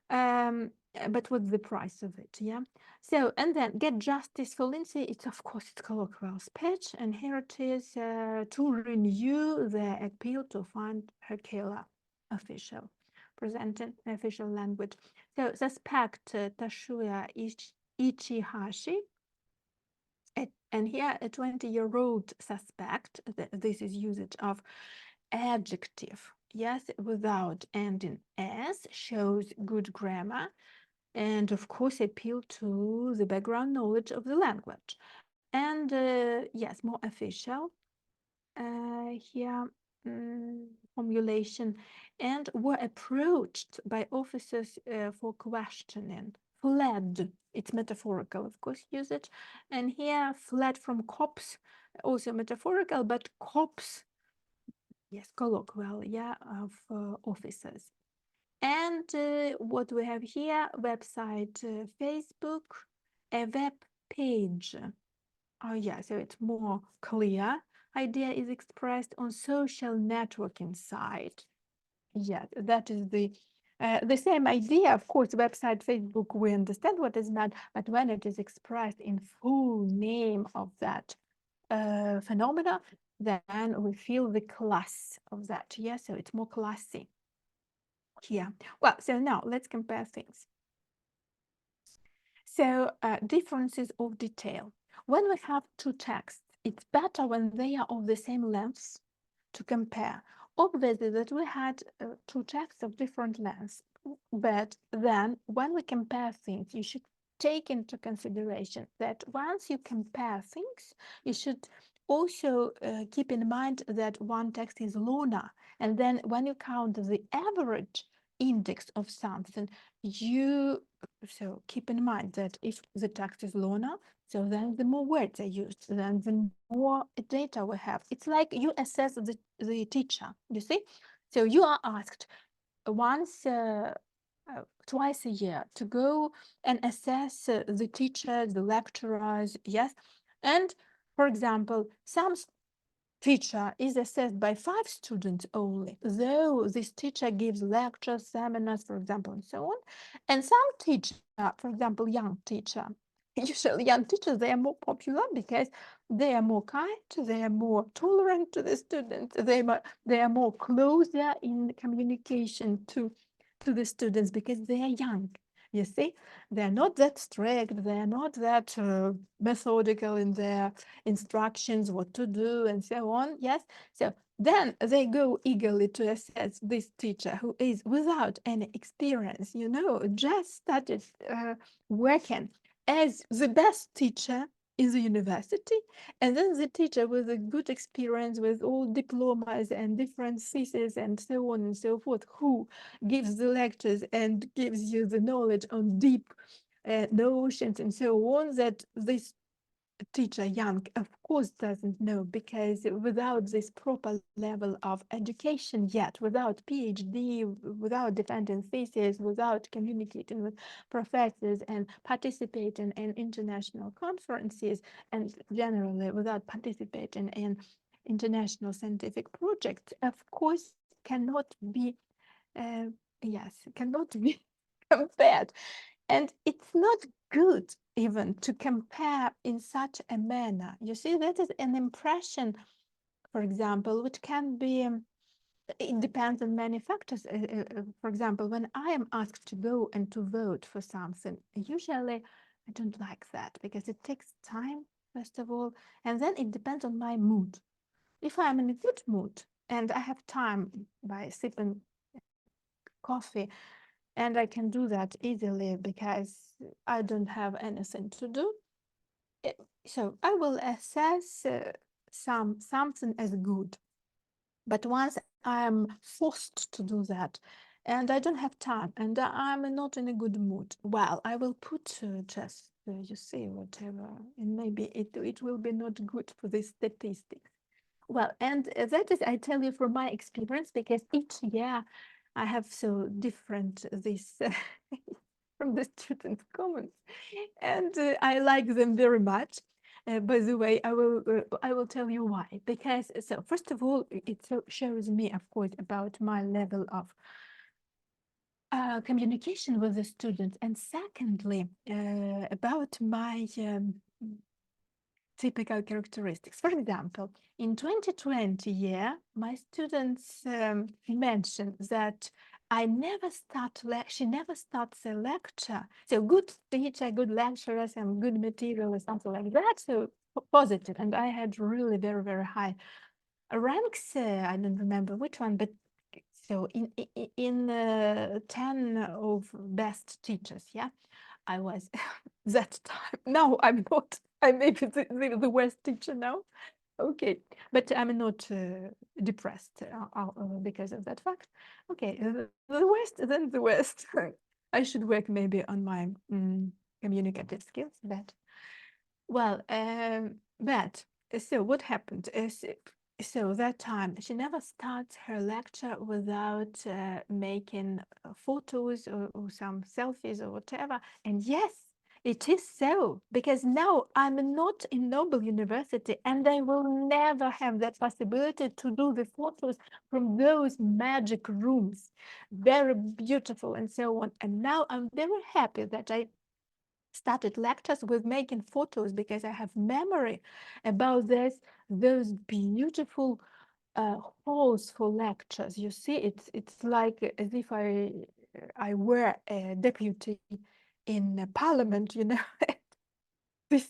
But what's the price of it? Yeah. So, and then get justice for Lindsay. It's of course it's colloquial speech, and here it is to renew the appeal to find her killer. Official, presented official language. So, suspect Tashuya Ichihashi. And here, a 20-year-old suspect. This is usage of adjective, yes, without ending s, shows good grammar and of course appeal to the background knowledge of the language. And yes, more official here formulation, and were approached by officers for questioning. Fled, it's metaphorical, of course, usage. And here, fled from cops, also metaphorical, but cops, yes, colloquial, yeah, of officers. And what we have here, website, Facebook, a web page. Oh yeah, so it's more clear. Idea is expressed on social networking site. Yeah, that is the same idea. Of course, website, Facebook, we understand what is meant, but when it is expressed in full name of that phenomena, then we feel the class of that. Yeah, so it's more classy here. Well, so now let's compare things. So differences of detail. When we have two texts, it's better when they are of the same length to compare. Obviously that we had two texts of different lengths, but then when we compare things, you should take into consideration that once you compare things, you should also keep in mind that one text is longer, and then when you count the average index of something, you so keep in mind that if the text is longer, so then the more words are used, then the more data we have. It's like you assess the teacher, you see? So you are asked once, twice a year to go and assess the teachers, the lecturers, yes? And for example, some teacher is assessed by 5 students only, though this teacher gives lectures, seminars, for example, and so on. And some teacher, for example, young teacher, usually young teachers, they are more popular because they are more kind, they are more tolerant to the students, they are more closer in communication to the students because they are young. You see, they're not that strict, they're not that methodical in their instructions, what to do, and so on. Yes. So then they go eagerly to assess this teacher who is without any experience, just started working as the best teacher in the university, and then the teacher with a good experience with all diplomas and different theses and so on and so forth, who gives the lectures and gives you the knowledge on deep notions and so on, that this teacher young of course doesn't know, because without this proper level of education yet, without PhD, without defending thesis, without communicating with professors and participating in international conferences, and generally without participating in international scientific projects, of course cannot be yes, cannot be compared. And it's not good even to compare in such a manner. You see, that is an impression, for example, which can be, it depends on many factors. For example, when I am asked to go and to vote for something, usually I don't like that because it takes time, first of all, and then it depends on my mood. If I'm in a good mood and I have time by sipping coffee, and I can do that easily because I don't have anything to do. So I will assess something as good. But once I'm forced to do that, and I don't have time, and I'm not in a good mood, well, I will put just you see whatever, and maybe it will be not good for the statistics. Well, and that is, I tell you from my experience, because each year I have so different this from the student comments, and I like them very much. By the way, I will tell you why. Because so first of all, it shows me, of course, about my level of communication with the students, and secondly, about my typical characteristics. For example, in 2020 year, my students mentioned that she never starts a lecture. So good teacher, good lecturers, and good material or something like that. So positive. And I had really very, very high ranks. I don't remember which one, but so in 10 of best teachers, yeah, I was that time. Now I'm not. I may be the worst teacher now. Okay, but I'm not depressed because of that fact. Okay, the worst, then the worst. I should work maybe on my communicative skills. But well, but so what happened is, so that time she never starts her lecture without making photos or some selfies or whatever. And yes, it is so, because now I'm not in Noble University and I will never have that possibility to do the photos from those magic rooms, very beautiful and so on. And now I'm very happy that I started lectures with making photos, because I have memory about those beautiful halls for lectures. You see, it's like as if I were a deputy in parliament, you know. this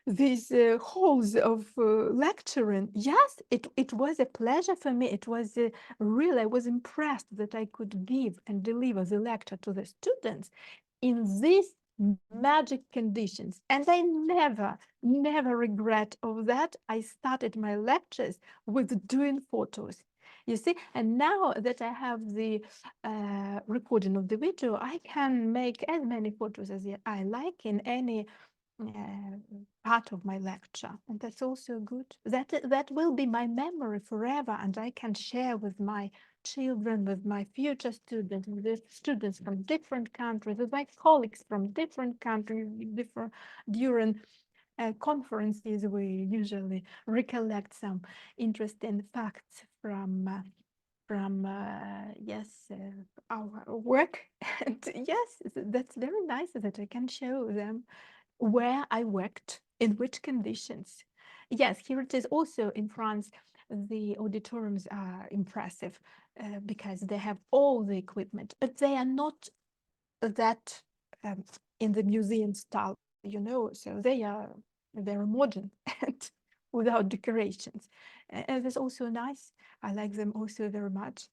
these halls of lecturing. Yes, it was a pleasure for me. It was really, I was impressed that I could give and deliver the lecture to the students in these magic conditions. And I never regret of that. I started my lectures with doing photos. You see, and now that I have the recording of the video, I can make as many photos as I like in any part of my lecture, and that's also good. That will be my memory forever, and I can share with my children, with my future students, with the students from different countries, with my colleagues from different countries, different during conferences. We usually recollect some interesting facts from yes, our work. And yes, that's very nice that I can show them where I worked, in which conditions. Yes, here it is. Also in France, the auditoriums are impressive because they have all the equipment, but they are not that in the museum style, you know. So they are very modern and without decorations. And that's also nice. I like them also very much.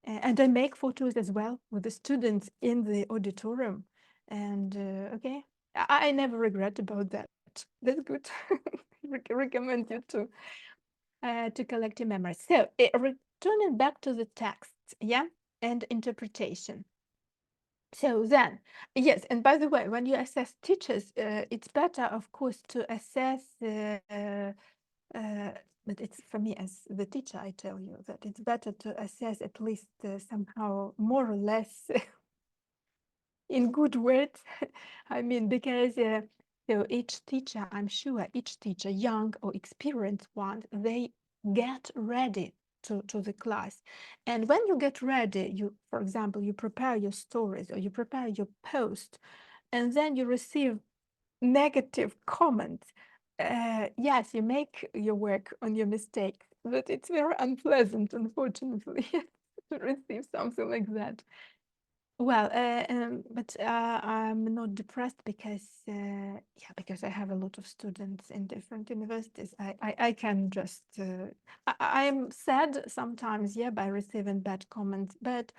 And I make photos as well with the students in the auditorium. And okay, I never regret about that. That's good. Recommend you to collect your memories. So returning back to the texts, yeah, and interpretation. So then, yes, and by the way, when you assess teachers, it's better, of course, to assess uh, but it's for me as the teacher, I tell you that it's better to assess at least somehow more or less in good words. I mean, because so each teacher, I'm sure each teacher, young or experienced one, they get ready to the class. And when you get ready, you, for example, you prepare your stories or you prepare your post, and then you receive negative comments. Yes, you make your work on your mistakes, but it's very unpleasant, unfortunately, to receive something like that. Well, but I'm not depressed because, yeah, because I have a lot of students in different universities. I can just, I'm sad sometimes, yeah, by receiving bad comments, but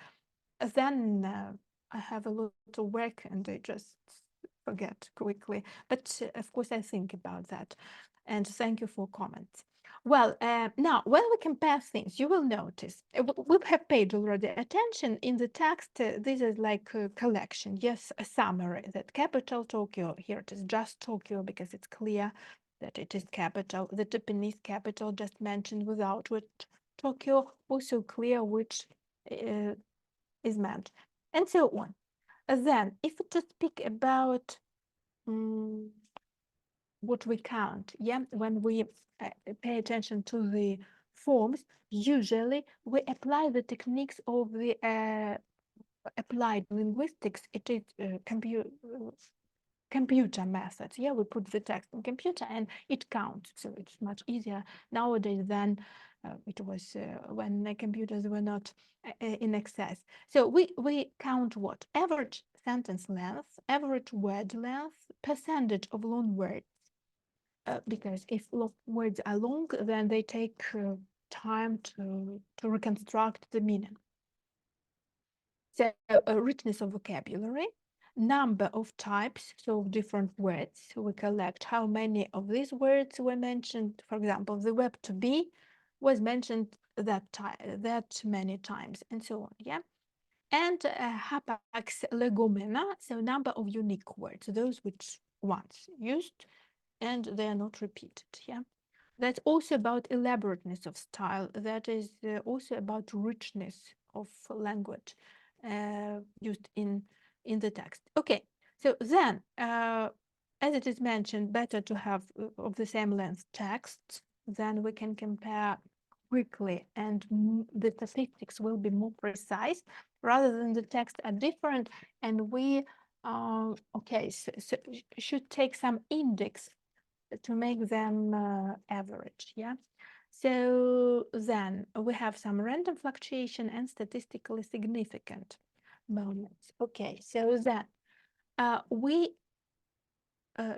then I have a lot of work and I just forget quickly. But of course, I think about that. And thank you for comments. Well, now when we compare things, you will notice we have paid already attention in the text. This is like a collection, yes, a summary that capital Tokyo, here it is just Tokyo because it's clear. that it is capital. The Japanese capital just mentioned without which Tokyo, also clear which uh, is meant, and so on. Then, if to speak about um, what we count, yeah, when we pay attention to the forms, usually we apply the techniques of the applied linguistics. It is computer methods. Yeah, we put the text in computer and it counts. So it's much easier nowadays than it was when the computers were not in excess. So we count what? Average sentence length, average word length, percentage of long words. Because if words are long, then they take time to reconstruct the meaning. So richness of vocabulary, number of types, so different words. We collect how many of these words were mentioned. For example, the verb to be was mentioned that many times, and so on. Yeah, and hapax legomena, so number of unique words, those which once used and they are not repeated. Yeah. That's also about elaborateness of style. That is also about richness of language used in the text. Okay, so then, as it is mentioned, better to have of the same length texts. Then we can compare quickly, and the statistics will be more precise rather than the texts are different. And we okay, so should take some index to make them average, yeah? So then we have some random fluctuation and statistically significant moments. Okay, so then we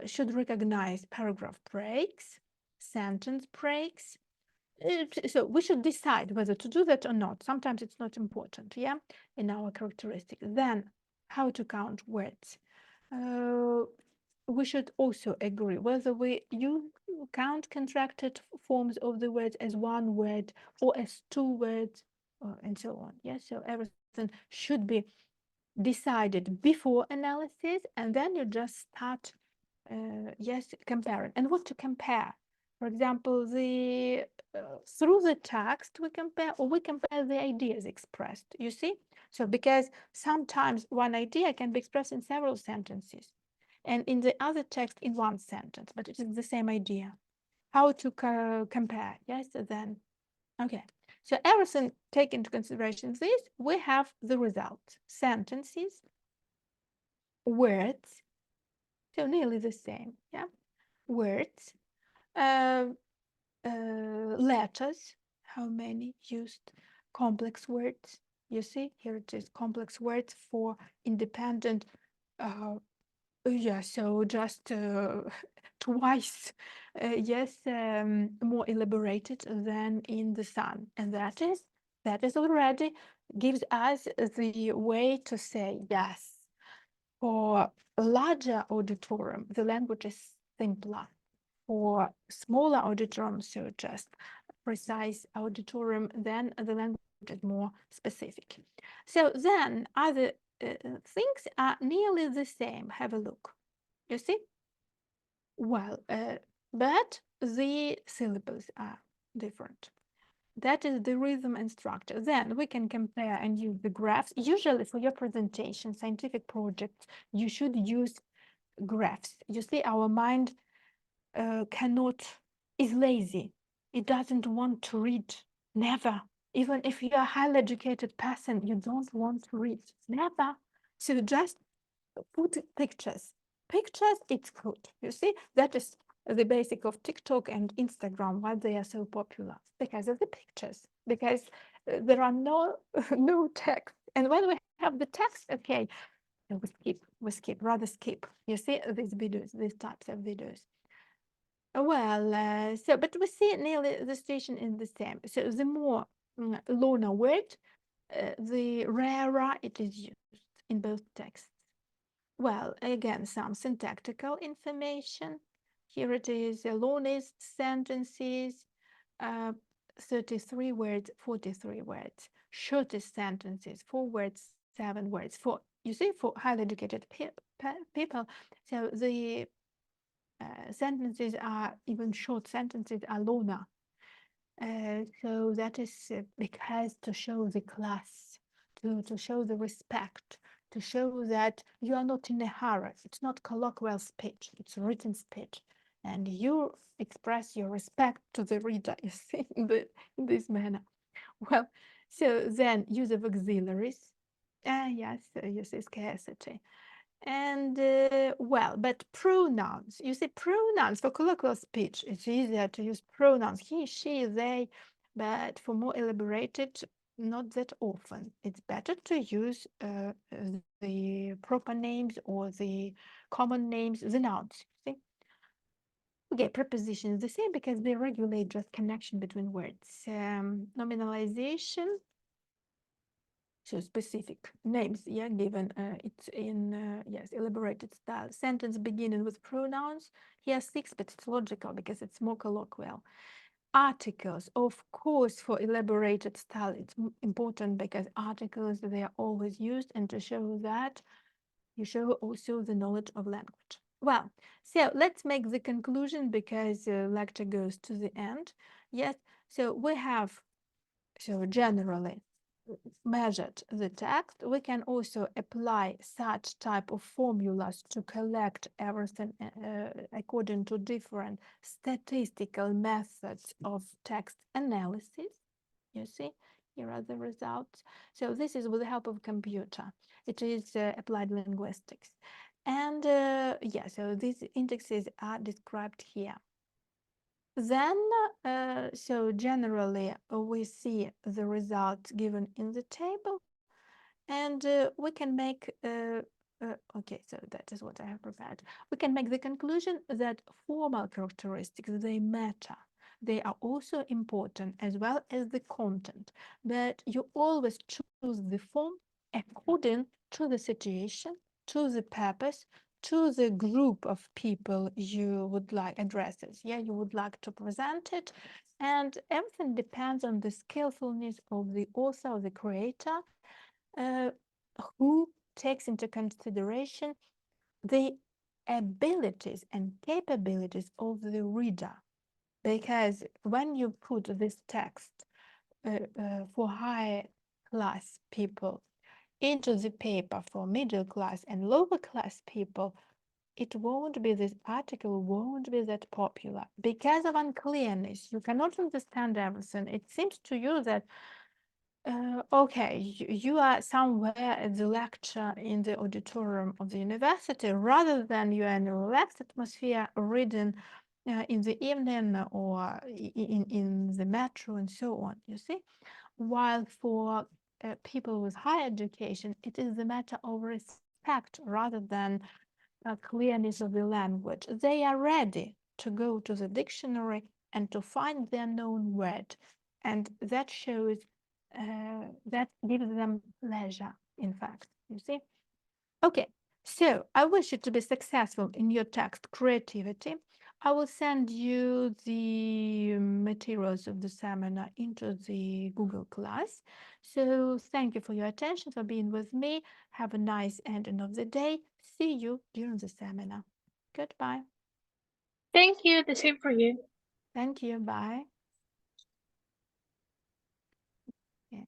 should recognize paragraph breaks, sentence breaks. So we should decide whether to do that or not. Sometimes it's not important, yeah, in our characteristic. Then how to count words. Uh, we should also agree whether you count contracted forms of the words as one word or as two words and so on. Yes, so everything should be decided before analysis, and then you just start, yes, comparing. And what to compare? For example, the through the text we compare, or we compare the ideas expressed. You see, so because sometimes one idea can be expressed in several sentences and in the other text in one sentence, but it is the same idea. How to compare? Yes, then, okay. So everything take into consideration this, we have the result. Sentences, words, so nearly the same, yeah? Words, uh, letters, how many used, complex words. You see, here it is, complex words for independent uh, yeah, so just twice, yes, more elaborated than in the sun, and that is already gives us the way to say yes. For a larger auditorium, the language is simpler. For smaller auditorium, so just precise auditorium, then the language is more specific. So then other things are nearly the same. Have a look. You see? Well, but the syllables are different. That is the rhythm and structure. Then we can compare and use the graphs. Usually for your presentation, scientific projects, you should use graphs. You see, our mind is lazy. It doesn't want to read. Never. Even if you're a highly educated person, you don't want to read. Never. So just put pictures. Pictures, it's good. You see, that is the basic of TikTok and Instagram, why they are so popular, because of the pictures, because there are no no text. And when we have the text, okay, we skip, rather skip. You see these videos, these types of videos. Well, so, but we see nearly the situation is the same. So the more longer word, the rarer it is used in both texts. Well, again, some syntactical information. Here it is, longest sentences, uh, 33 words, 43 words. Shortest sentences, 4 words, 7 words. For, you see, for highly educated people, so the sentences are, even short sentences are longer. So that is because to show the class, to show the respect, to show that you are not in a hurry. It's not colloquial speech, it's written speech. And you express your respect to the reader, you see, in this manner. Well, so then use of auxiliaries. Yes, you see scarcity. And well, but pronouns, you see, pronouns for colloquial speech, it's easier to use pronouns he, she, they, but for more elaborated, not that often. It's better to use the proper names or the common names, the nouns. See? Okay, prepositions the same because they regulate just connection between words. Nominalization, so specific names, yeah, given it's in yes, elaborated style. Sentence beginning with pronouns. Here 6, but it's logical because it's more colloquial. Articles, of course, for elaborated style, it's important because articles, they are always used, and to show that, you show also the knowledge of language. Well, so let's make the conclusion because lecture goes to the end. Yes, so we have, so generally, measured the text, we can also apply such type of formulas to collect everything according to different statistical methods of text analysis. You see, here are the results. So this is with the help of computer. It is applied linguistics. And yeah, so these indexes are described here. Then, so generally, we see the results given in the table, and we can make, okay, so that is what I have prepared. We can make the conclusion that formal characteristics, they matter. They are also important as well as the content, but you always choose the form according to the situation, to the purpose, to the group of people you would like addresses. Yeah, you would like to present it. And everything depends on the skillfulness of the author or the creator, uh, who takes into consideration the abilities and capabilities of the reader. Because when you put this text for high class people into the paper for middle class and lower class people, it won't be, this article won't be that popular because of unclearness. You cannot understand everything. It seems to you that okay, you are somewhere at the lecture in the auditorium of the university rather than you are in a relaxed atmosphere reading in the evening or in the metro and so on, you see? While for people with higher education, it is a matter of respect rather than clearness of the language. They are ready to go to the dictionary and to find the unknown word. And that shows, that gives them pleasure, in fact, you see? Okay, so I wish you to be successful in your text creativity. I will send you the materials of the seminar into the Google Class. So thank you for your attention, for being with me. Have a nice ending of the day. See you during the seminar. Goodbye. Thank you. The same for you. Thank you. Bye. Okay.